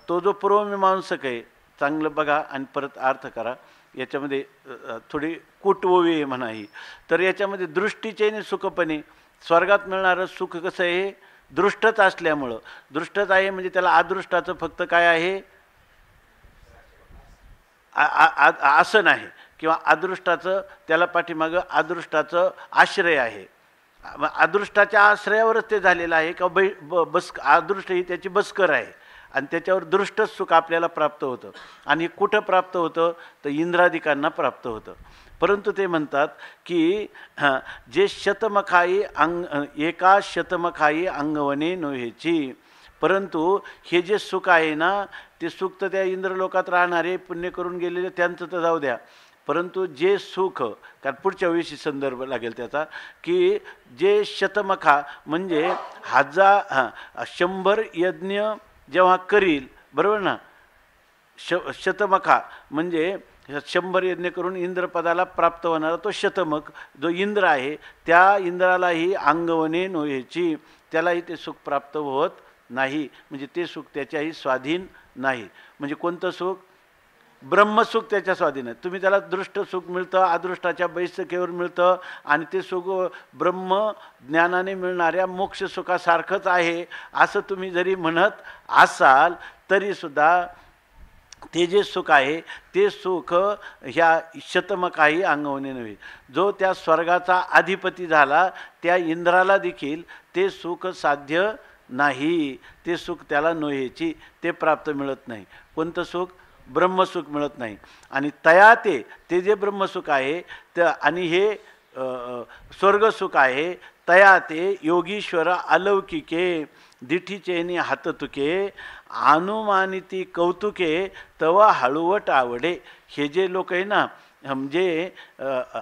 तो जो पूर्वमीमांसक आहे, चांगलं बघा आणि परत अर्थ करा. याच्यामध्ये थोडी कुटववी आहे म्हणा ही. तर याच्यामध्ये दृष्टीचेने सुखपणे स्वर्गात मिळणारं सुख कसं आहे? दृष्टच असल्यामुळं. दृष्टच आहे म्हणजे त्याला अदृष्टाचं फक्त काय आहे? असं नाही, किंवा अदृष्टाचं त्याला पाठीमागं अदृष्टाचं आश्रय आहे. अदृष्टाच्या आश्रयावरच ते झालेलं आहे का? अदृष्ट ही त्याची बस्कर आहे, आणि त्याच्यावर दृष्टच सुख आपल्याला प्राप्त होतं. आणि कुठं प्राप्त होतं? तर इंद्रादिकांना प्राप्त होतं. परंतु ते म्हणतात की जे शतमखाई एका शतमखाई अंगवणे नोहेची. परंतु हे जे सुख आहे ना, ते सुख तर त्या इंद्रलोकात राहणारे पुण्य करून गेलेले त्यांचं तर जाऊ द्या. परंतु जे सुख, कारण पुढच्या वेळी संदर्भ लागेल त्याचा, की जे शतमखा म्हणजे 100 यज्ञ जेव्हा करील, बरोबर ना? शतमखा म्हणजे 100 यज्ञ करून इंद्रपदाला प्राप्त होणारा तो शतमख जो इंद्र आहे, त्या इंद्रालाही अंगवणे नोहेची, त्यालाही ते सुख प्राप्त होत नाही. म्हणजे ते सुख त्याच्याही स्वाधीन नाही. म्हणजे कोणतं सुख? ब्रह्मसुख त्याच्या स्वाधीन आहे. तुम्ही त्याला दृष्ट सुख मिळतं, अदृष्टाच्या बैसकेवर मिळतं, आणि ते सुख ब्रह्म ज्ञानाने मिळणाऱ्या मोक्ष सुखासारखंच आहे असं तुम्ही जरी म्हणत असाल तरीसुद्धा ते जे सुख आहे ते सुख ह्या शतमखाही अंगवणे नव्हे. जो त्या स्वर्गाचा अधिपती झाला त्या इंद्राला देखील ते सुख साध्य नाही. ते सुख त्याला नोहेची, ते प्राप्त मिळत नाही. कोणतं सुख? ब्रह्मसुख मिळत नाही. आणि तया ते जे ब्रह्मसुख आहे आणि हे स्वर्गसुख आहे, तया ते योगीश्वर अलौकिके दिठीचेनी हाततुके अनुमानिती कौतुके तवा हळुवट आवडे. हे जे लोक आहे ना, म्हणजे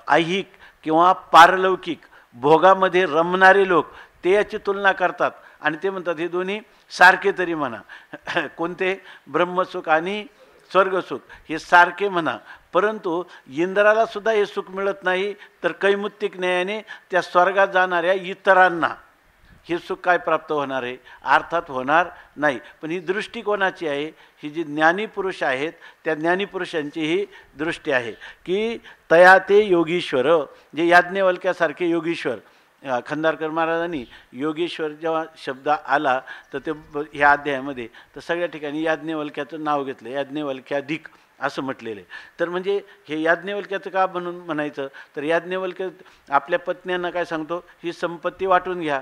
ऐहिक किंवा पारलौकिक भोगामध्ये रमणारे लोक, ते याची तुलना करतात आणि ते म्हणतात हे दोन्ही सारखे तरी म्हणा. कोणते? ब्रह्मसुख आणि स्वर्गसुख हे सारखे म्हणा. परंतु इंद्राला सुद्धा हे सुख मिळत नाही, तर कैमुत्तिक न्यायाने त्या स्वर्गात जाणाऱ्या इतरांना, हे सुख काय प्राप्त होणार आहे? अर्थात होणार नाही. पण ही दृष्टी कोणाची आहे? ही जी ज्ञानी पुरुष आहेत त्या ज्ञानी पुरुषांची ही दृष्टी आहे की तया ते योगीश्वर, जे याज्ञवल्क्यासारखे योगीश्वर. खंदारकर महाराजांनी योगेश्वर जेव्हा शब्द आला तर ते ह्या अध्यायामध्ये तर सगळ्या ठिकाणी याज्ञवल्क्याचं नाव घेतलं, याज्ञवल्क्याधिक असं म्हटलेलं आहे. तर म्हणजे हे याज्ञवल्क्याचं का म्हणून म्हणायचं? तर याज्ञवल्क्य आपल्या पत्न्यांना काय सांगतो? ही संपत्ती वाटून घ्या.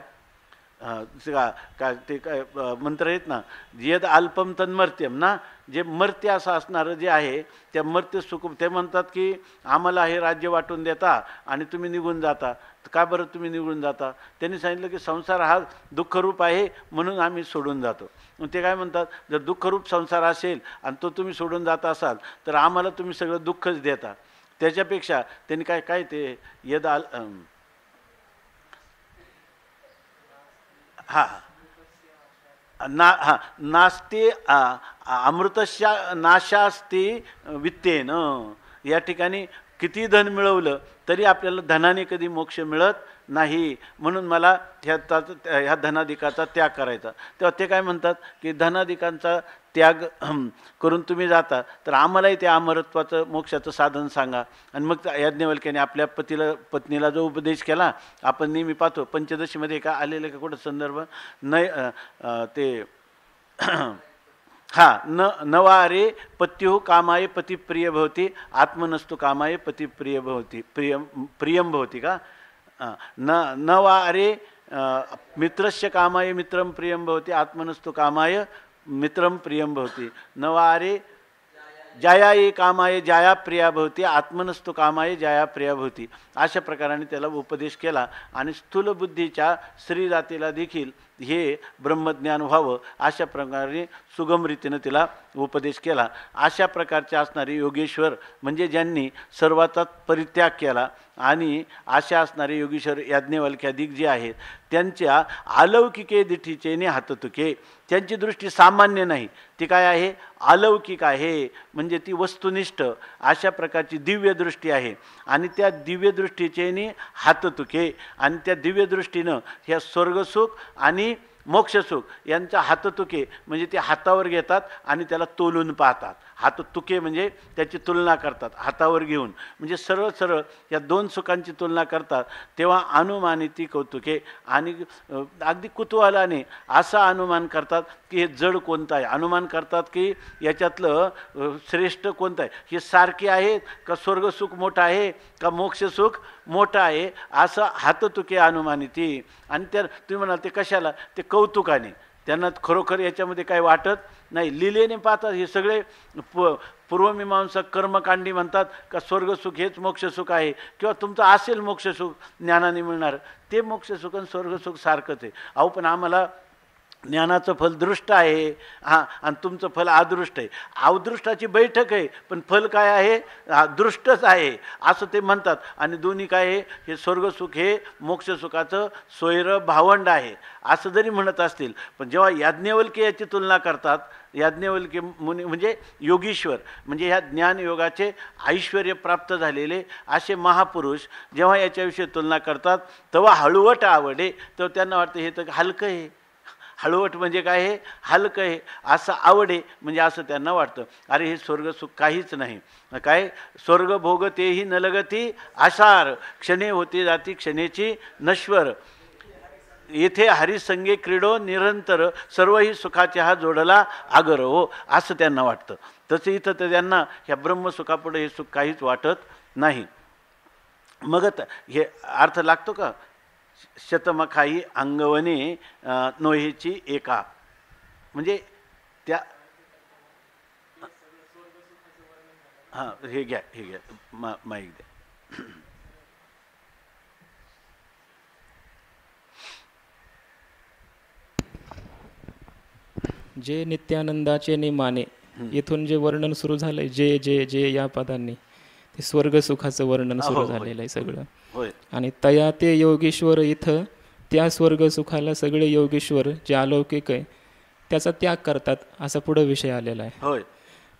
का ते काय मंत्र आहेत ना, यद अल्पम तन्मर्त्यम ना, जे मर्त्य असं असणारं जे आहे त्या मर्त्य सुख, ते म्हणतात की आम्हाला हे राज्य वाटून देता आणि तुम्ही निघून जाता. का बरं तुम्ही निघून जाता? त्यांनी सांगितलं की संसार हा दुःखरूप आहे म्हणून आम्ही सोडून जातो. मग ते काय म्हणतात, जर दुःखरूप संसार असेल आणि तो तुम्ही सोडून जात असाल तर आम्हाला तुम्ही सगळं दुःखच देता. त्याच्यापेक्षा त्यांनी काय काय ते यद नास्ते अमृतस्या नाशास्ते वित्तेन. या ठिकाणी किती धन मिळवलं तरी आपल्याला धनाने कधी मोक्ष मिळत नाही. म्हणून मला ह्या धनाधिकाचा त्याग करायचा. तेव्हा ते काय म्हणतात की धनाधिकांचा त्याग करून तुम्ही जाता तर आम्हालाही त्या अमरत्वाचं मोक्षाचं साधन सांगा. आणि मग याज्ञवल्क्याने आपल्या पत्नीला जो उपदेश केला आपण नेहमी पाहतो पंचदशीमध्ये का आलेलं का कुठं संदर्भ नाही ते नवारे पत्युः कामाय पतिप्रिय भवति आत्मनस्तु कामाय पतिप्रिय भवति प्रियम भवति का नवारे मित्रस्य कामाय मित्रं प्रियं भवति आत्मनस्तु कामाय मित्रं प्रियं भवति नवारे जायाये कामाय जाया प्रिया भवति आत्मनस्तु कामाय जाया प्रिया भवति. अशा प्रकाराने त्याला उपदेश केला. आणि स्थूल बुद्धीच्या स्त्री जातीला देखील हे ब्रह्मज्ञान व्हावं अशा प्रकारे सुगम रीतीनं तिला उपदेश केला. अशा प्रकारचे असणारे योगेश्वर म्हणजे ज्यांनी सर्वाचा परित्याग केला आणि अशा असणारे योगेश्वर याज्ञवल्क्याधिक जे आहेत त्यांच्या अलौकिके दिठीचेने हाततुके. त्यांची दृष्टी सामान्य नाही, ती काय आहे? अलौकिक आहे. म्हणजे ती वस्तुनिष्ठ अशा प्रकारची दिव्य दृष्टी आहे. आणि त्या दिव्य दृष्टीचेने हाततुके, आणि त्या दिव्य दृष्टीनं ह्या स्वर्गसुख आणि मोक्षसुख यांचा हाततुके म्हणजे ते हातावर घेतात आणि त्याला तोलून पाहतात. हाततुके म्हणजे त्याची तुलना करतात हातावर घेऊन. म्हणजे सरळ सरळ या दोन सुखांची तुलना करतात. तेव्हा अनुमानिती कौतुके, आणि अगदी कुतूहलाने असा अनुमान करतात की हे जड कोणतं आहे. अनुमान करतात की याच्यातलं श्रेष्ठ कोणतं आहे. हे सारखे आहेत का स्वर्गसुख मोठं आहे का मोक्षसुख मोठं आहे, असं हाततुके अनुमानिती. आणि त्या तुम्ही म्हणाल ते कशाला? ते कौतुकाने. त्यांना खरोखर याच्यामध्ये काही वाटत नाही, लिलेने पाहतात. हे सगळे पूर्वमीमांसक कर्मकांडी म्हणतात का स्वर्गसुख हेच मोक्षसुख आहे, किंवा तुमचं असेल मोक्षसुख ज्ञानाने मिळणार, ते मोक्षसुख आणि स्वर्गसुख सारखंच आहे. अहो पण आम्हाला ज्ञानाचं फल दृष्ट आहे आणि तुमचं फल अदृष्ट आहे. अदृष्टाची बैठक आहे पण फल काय आहे? दृष्टच आहे असं ते म्हणतात. आणि दोन्ही काय आहे? हे स्वर्गसुख हे मोक्षसुखाचं सोयर भावंड आहे असं जरी म्हणत असतील, पण जेव्हा याज्ञवल्क्य याची तुलना करतात, याज्ञवल्क्य मुनी म्हणजे योगीश्वर म्हणजे ह्या ज्ञानयोगाचे ऐश्वर्य प्राप्त झालेले असे महापुरुष जेव्हा याच्याविषयी तुलना करतात तेव्हा हळुवट आवडे. तर त्यांना वाटतं हे तर हलकं आहे. हळवट म्हणजे काय? हे हलकं आहे असं आवडे म्हणजे असं त्यांना वाटतं. अरे हे स्वर्गसुख काहीच नाही. काय स्वर्ग भोग तेही न लगती आशार क्षणे होते जाती क्षणेची नश्वर येथे हरिसंगे क्रीडो निरंतर सर्वही सुखाचे हा जोडला आगर हो असं त्यांना वाटतं. तसं इथं तर त्यांना ह्या ब्रह्मसुखापुढे हे सुख काहीच वाटत नाही. मग हे अर्थ लागतो का? शतमखाई अंगवने नोहेची एका, म्हणजे त्या हे घ्या माईक द्या. जे नित्यानंदाचे निमाने येथून जे वर्णन सुरू झालंय जे जे जे या पदांनी ते स्वर्गसुखाचं वर्णन सुरू झालेलं आहे सगळं. आणि तया ते योगेश्वर इथं त्या स्वर्गसुखाला सगळे योगेश्वर जे अलौकिक आहे त्याचा त्याग करतात असा पुढं विषय आलेला आहे.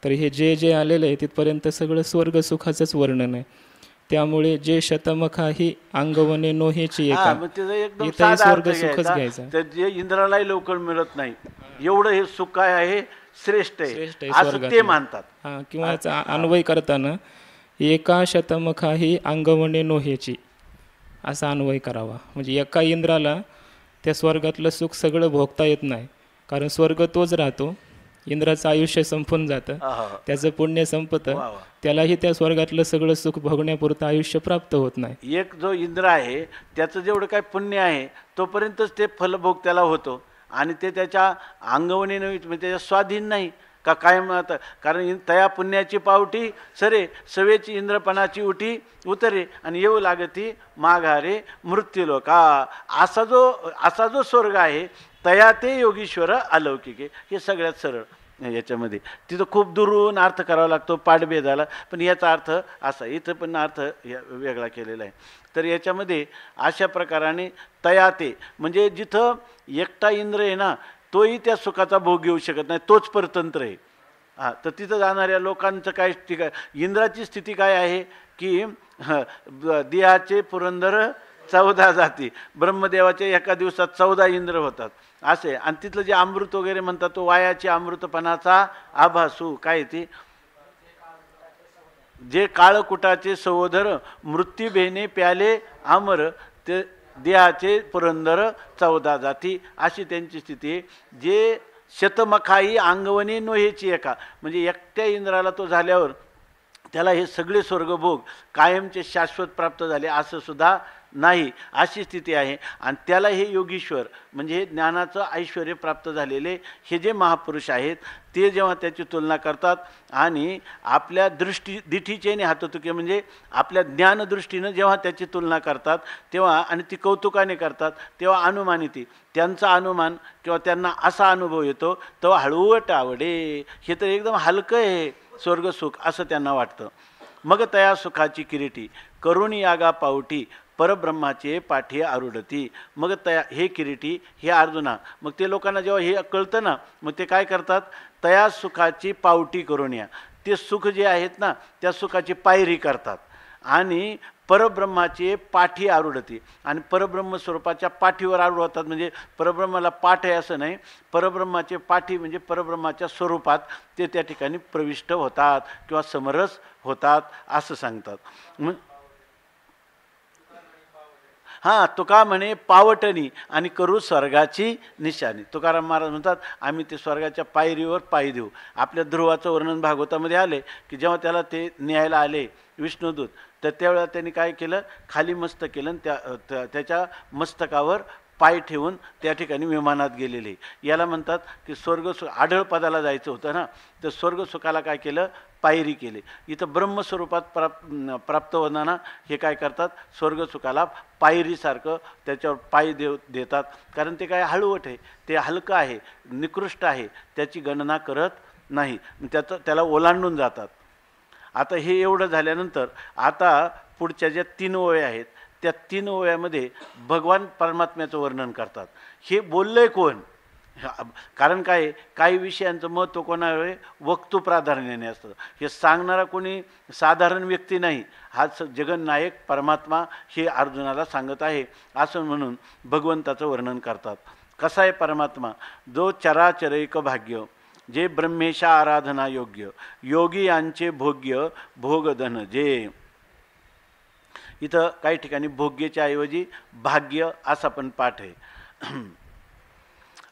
तर हे जे जे आलेलं आहे तिथपर्यंत सगळं स्वर्गसुखाचंच वर्णन आहे. त्यामुळे जे शतमखाही अंगवने नोहेची हा, एका. मग त्याचा एकदम इथंही साधा स्वर्ग अर्थ सुखच घ्यायचा. घ्यायचा. तर जे इंद्रालाही लवकर मिळत नाही एवढं हे सुख काय आहे, श्रेष्ठ आहे श्रेष्ठ आहे असं ते स्वर्गातलं. मानतात. हा, किंवा याचा अन्वय करताना एका शतमखाही अंगवणे नोहेची असा अन्वय करावा. म्हणजे एका इंद्राला त्या स्वर्गातलं सुख सगळं भोगता येत नाही, कारण स्वर्ग तोच राहतो. इंद्राचं आयुष्य संपून जातं, आहा. त्याचं पुण्य संपतं, वा वा. त्यालाही त्या स्वर्गातलं सगळं सुख भोगण्यापुरतं आयुष्य प्राप्त होत नाही. एक जो इंद्र आहे त्याचं जेवढं काय पुण्य आहे तोपर्यंतच ते फलभोग त्याला होतो, आणि ते त्याच्या अंगवणी नव्हे म्हणजे त्याच्या स्वाधीन नाही का कायम. आता कारण तया पुण्याची पावटी सरे सवेची इंद्रपणाची उठी उतरे, आणि येऊ लागती माघारे मृत्यूलोका. असा जो स्वर्ग आहे तया ते योगीश्वर अलौकिके. हे सगळ्यात सरळ याच्यामध्ये. तिथं खूप दुरून अर्थ करावा लागतो पाठभेदाला, पण याचा अर्थ असा, इथं पण अर्थ वेगळा केलेला आहे. तर याच्यामध्ये अशा प्रकाराने तया ते म्हणजे जिथं एकटा इंद्र आहे ना, तोही त्या सुखाचा भोग घेऊ शकत नाही, तोच परतंत्र आहे. हां, तर तिथं जाणाऱ्या लोकांचं काय स्थिती आहे, इंद्राची स्थिती काय आहे की देहाचे पुरंदर 14 जाती, ब्रह्मदेवाचे एका दिवसात 14 इंद्र होतात असे. आणि तिथलं जे अमृत वगैरे म्हणतात तो वायाची अमृतपणाचा आभासू काय ती, जे काळकुटाचे सहोदर मृत्यू बेने प्याले अमर, ते देहाचे पुरंदर 14 जाती अशी त्यांची स्थिती आहे. जे शतमखाई अंगवणी नोहेची एका, म्हणजे एकट्या इंद्राला तो झाल्यावर त्याला हे सगळे स्वर्गभोग कायमचे शाश्वत प्राप्त झाले असं सुद्धा नाही, अशी स्थिती आहे. आणि त्याला हे योगीश्वर म्हणजे हे ज्ञानाचं ऐश्वर प्राप्त झालेले हे जे महापुरुष आहेत ते जेव्हा त्याची तुलना करतात आणि आपल्या दिठीचे आणि हातोतुके म्हणजे आपल्या ज्ञानदृष्टीनं जेव्हा त्याची तुलना करतात तेव्हा, आणि ती कौतुकाने करतात तेव्हा अनुमान येते. त्यांचा अनुमान किंवा त्यांना असा अनुभव येतो तेव्हा हळूवट आवडे, हे तर एकदम हलकं आहे स्वर्गसुख असं त्यांना वाटतं. मग तया सुखाची किरीटी करून यागा पावटी परब्रह्माचे पाठी आरुढती. मग तया हे किरीटी हे अर्जुना, मग ते लोकांना जेव्हा हे कळतं ना, मग ते काय करतात, तया सुखाची पावटी करून या, ते सुख जे आहेत ना त्या सुखाची पायरी करतात आणि परब्रह्माचे पाठी आरुढती, आणि परब्रह्म स्वरूपाच्या पाठीवर आरूढ. म्हणजे परब्रह्माला पाठ आहे असं नाही, परब्रह्माचे पाठी म्हणजे परब्रह्माच्या स्वरूपात ते त्या ठिकाणी प्रविष्ट होतात किंवा समरस होतात असं सांगतात. हां, तुका म्हणे पावटणी आणि करू स्वर्गाची निशाणी. तुकाराम महाराज म्हणतात आम्ही ते स्वर्गाच्या पायरीवर पायी देऊ. आपल्या ध्रुवाचं वर्णन भागवतामध्ये आले की जेव्हा त्याला ते न्यायला आले विष्णुदूत, तर त्यावेळेला त्यांनी काय केलं, खाली मस्तक केलं आणि त्याच्या मस्तकावर पाय ठेवून त्या ठिकाणी विमानात गेलेले. याला म्हणतात की स्वर्गसुख, आढळ पदाला जायचं होतं ना, तर स्वर्गसुखाला काय केलं, पायरी केली. इथं ब्रह्मस्वरूपात प्राप्त होताना हे काय करतात, स्वर्गसुखाला पायरीसारखं त्याच्यावर पाय देतात, कारण ते काय हळूवट आहे, ते हलकं आहे, निकृष्ट आहे, त्याची गणना करत नाही, त्याला ओलांडून जातात. आता हे एवढं झाल्यानंतर आता पुढच्या ज्या 3 ओव्या आहेत त्या 3 ओव्यामध्ये भगवान परमात्म्याचं वर्णन करतात. हे बोललंय कोण, कारण काय, काही विषयांचं महत्त्व कोणावेळे वक्तू प्राधान्याने असतं. हे सांगणारा कोणी साधारण व्यक्ती नाही, हा जगन्नायक परमात्मा हे अर्जुनाला सांगत आहे असं म्हणून भगवंताचं वर्णन करतात. कसा आहे परमात्मा, जो चराचरैक भाग्य, जे ब्रह्मेशा आराधना योग्य, योगी यांचे भोग्य भोगधन जे. इथं काही ठिकाणी भोग्यच्या ऐवजी भाग्य असा पण पाठ आहे.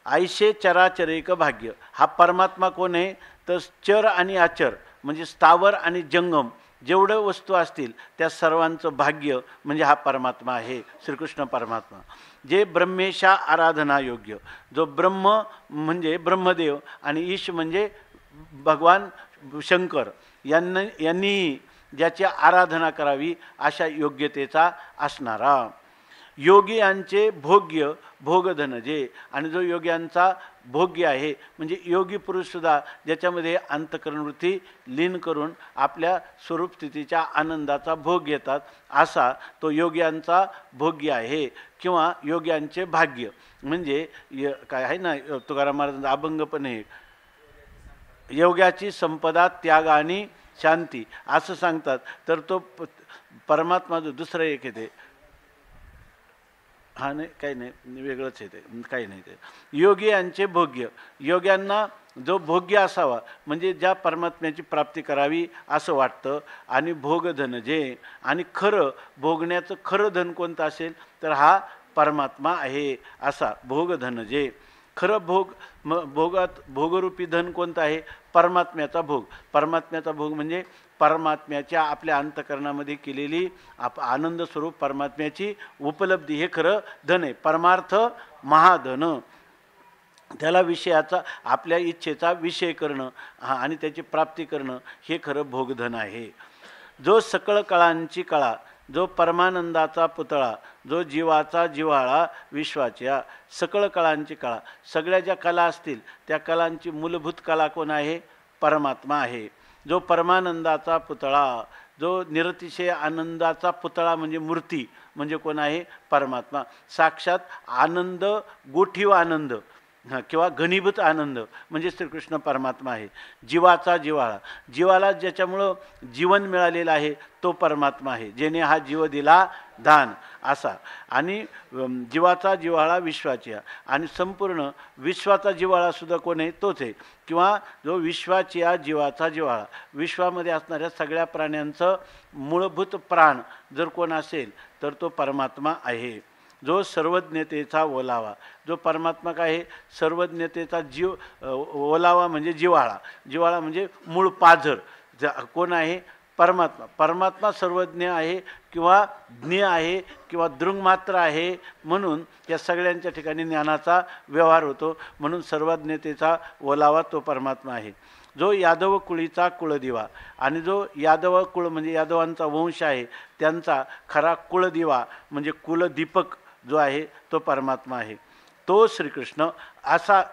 ऐशे चराचरैक भाग्य, हा परमात्मा कोण आहे, तर चर आणि अचर म्हणजे स्थावर आणि जंगम जेवढं वस्तू असतील त्या सर्वांचं भाग्य म्हणजे हा परमात्मा आहे, श्रीकृष्ण परमात्मा. जे ब्रह्मेशा आराधना योग्य, जो ब्रह्म म्हणजे ब्रह्मदेव आणि ईश म्हणजे भगवान शंकर यांनी ज्याची आराधना करावी अशा योग्यतेचा असणारा. योगियांचे भोग्य भोगधन जे, आणि जो योग्यांचा भोग्य आहे म्हणजे योगी पुरुषसुद्धा ज्याच्यामध्ये अंतःकरणवृत्ती लीन करून आपल्या स्वरूप स्थितीच्या आनंदाचा भोग घेतात असा तो योग्यांचा भोग्य आहे किंवा योग्यांचे भाग्य. म्हणजे काय आहे ना, तुकाराम महाराजांचा अभंग पण आहे, योग्याची संपदा त्याग आणि शांती असं सांगतात. तर तो परमात्मा जो दुसरं एक येते, हा नाही काही नाही वेगळंच येते, काही नाही ते योगी यांचे भोग्य, योग्यांना जो भोग्य असावा म्हणजे ज्या परमात्म्याची प्राप्ती करावी असं वाटतं, आणि भोगधन जे, आणि खरं भोगण्याचं खरं धन कोणतं असेल तर हा परमात्मा आहे असा भोगधन जे. खरं भोगात भोगरूपी धन कोणतं आहे? परमात्म्याचा भोग. परमात्म्याचा भोग म्हणजे परमात्म्याच्या आपल्या अंतःकरणामध्ये केलेली आनंद स्वरूप परमात्म्याची उपलब्धी, हे खरं धन आहे. परमार्थ महाधन, त्याला विषयाचा आपल्या इच्छेचा विषय करणं आणि त्याची प्राप्ती करणं हे खरं भोगधन आहे. जो सकळ कळांची कळा, जो परमानंदाचा पुतळा, जो जीवाचा जिव्हाळा विश्वाच्या. सकळ कळांची कळा, सगळ्या ज्या कला असतील त्या कलांची मूलभूत कला कोण आहे? परमात्मा आहे. जो परमानंदाचा पुतळा, जो निरतिशय आनंदाचा पुतळा म्हणजे मूर्ती म्हणजे कोण आहे? परमात्मा. साक्षात आनंद, गोठीव आनंद किंवा घनीभूत आनंद म्हणजे श्रीकृष्ण परमात्मा आहे. जीवाचा जिव्हाळा, जीवाला ज्याच्यामुळं जीवन मिळालेलं आहे तो परमात्मा आहे, जेणे हा जीव दिला दान असा. आणि जीवाचा जिव्हाळा विश्वाची, आणि संपूर्ण विश्वाचा जिव्हाळासुद्धा कोण आहे? तोच आहे. किंवा जो विश्वाची जीवाचा जिव्हाळा, विश्वामध्ये असणाऱ्या सगळ्या प्राण्यांचं मूलभूत प्राण जर कोण असेल तर तो परमात्मा आहे. जो सर्वज्ञतेचा ओलावा, जो परमात्मा काय आहे? सर्वज्ञतेचा जीव ओलावा म्हणजे जिव्हाळा, जिव्हाळा म्हणजे मूळ पाझर कोण आहे? परमात्मा. परमात्मा सर्वज्ञ आहे किंवा ज्ञ आहे किंवा दृंगमात्र आहे, म्हणून या सगळ्यांच्या ठिकाणी ज्ञानाचा व्यवहार होतो, म्हणून सर्वज्ञतेचा ओलावा तो परमात्मा आहे. जो यादव कुळीचा कुळदिवा, आणि जो यादव कुळ म्हणजे यादवांचा वंश आहे त्यांचा खरा कुळदिवा म्हणजे कुलदीपक जो आहे तो परमात्मा आहे, तो श्रीकृष्ण. असा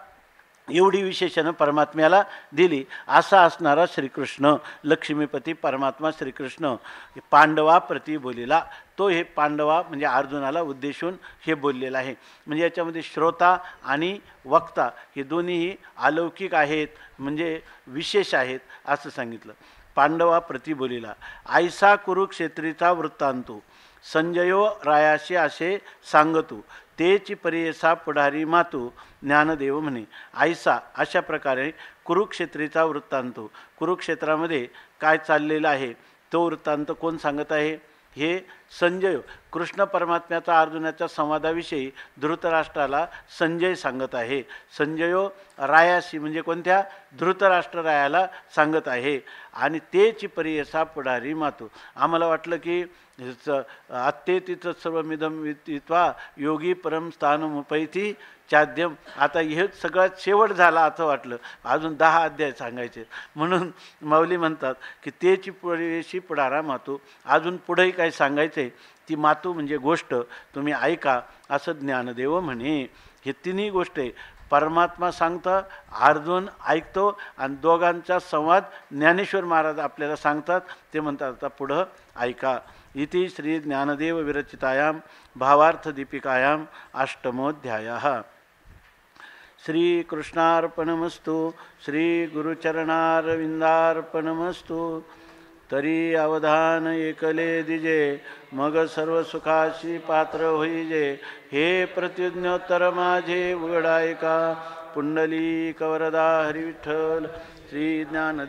एवढी विशेषणं परमात्म्याला दिली. असा असणारा श्रीकृष्ण लक्ष्मीपती परमात्मा श्रीकृष्ण पांडवाप्रती बोलिला. तो हे पांडवा म्हणजे अर्जुनाला उद्देशून हे बोललेलं आहे. म्हणजे याच्यामध्ये श्रोता आणि वक्ता हे दोन्हीही अलौकिक आहेत, म्हणजे विशेष आहेत असं सांगितलं. पांडवाप्रती बोलिला. आयसा कुरुक्षेत्रीचा वृत्तांतो, संजयो रायाशी असे सांगतू, तेची परियसा पुढारी मातू, ज्ञानदेव म्हणे. आयसा अशा प्रकारे कुरुक्षेत्रीचा वृत्तांतो, कुरुक्षेत्रामध्ये काय चाललेलं आहे तो वृत्तांत कोण सांगत आहे? हे संजय, कृष्ण परमात्म्याचा अर्जुनाच्या संवादाविषयी धृतराष्ट्राला संजय सांगत आहे. संजयो रायाशी म्हणजे कोणत्या? धृतराष्ट्र रायाला सांगत आहे. आणि तेची परियसा पुढारी मातू. आम्हाला वाटलं की अत्येतीचं सर्वमिदं विदित्वा योगी परम स्थानमुपैती चाद्यम. आता हे सगळ्यात शेवट झाला असं वाटलं, अजून 10 अध्याय सांगायचे. म्हणून माऊली म्हणतात की तेची परियशी पुढारा मातू. अजून पुढेही काय सांगायचं आहे, ती मातू म्हणजे गोष्ट तुम्ही ऐका असं ज्ञानदेव म्हणे. हे तिन्ही गोष्टी परमात्मा सांगतं, अर्जुन ऐकतो, आणि दोघांचा संवाद ज्ञानेश्वर महाराज आपल्याला सांगतात. ते म्हणतात आता पुढं ऐका. इति श्री ज्ञानदेव विरचितायां भावार्थ दीपिकायां अष्टमोध्यायः. श्रीकृष्णार्पणमस्तु. श्री गुरुचरणारविंदार्पणमस्तु. तरी अवधान एकले दिजे, मग सर्व सुखाशी पात्र होईजे. हे प्रत्युज्ञोत्तर माझे उघडायका. पुंडलिक वरदा हरी विठ्ठल. श्री ज्ञानदेव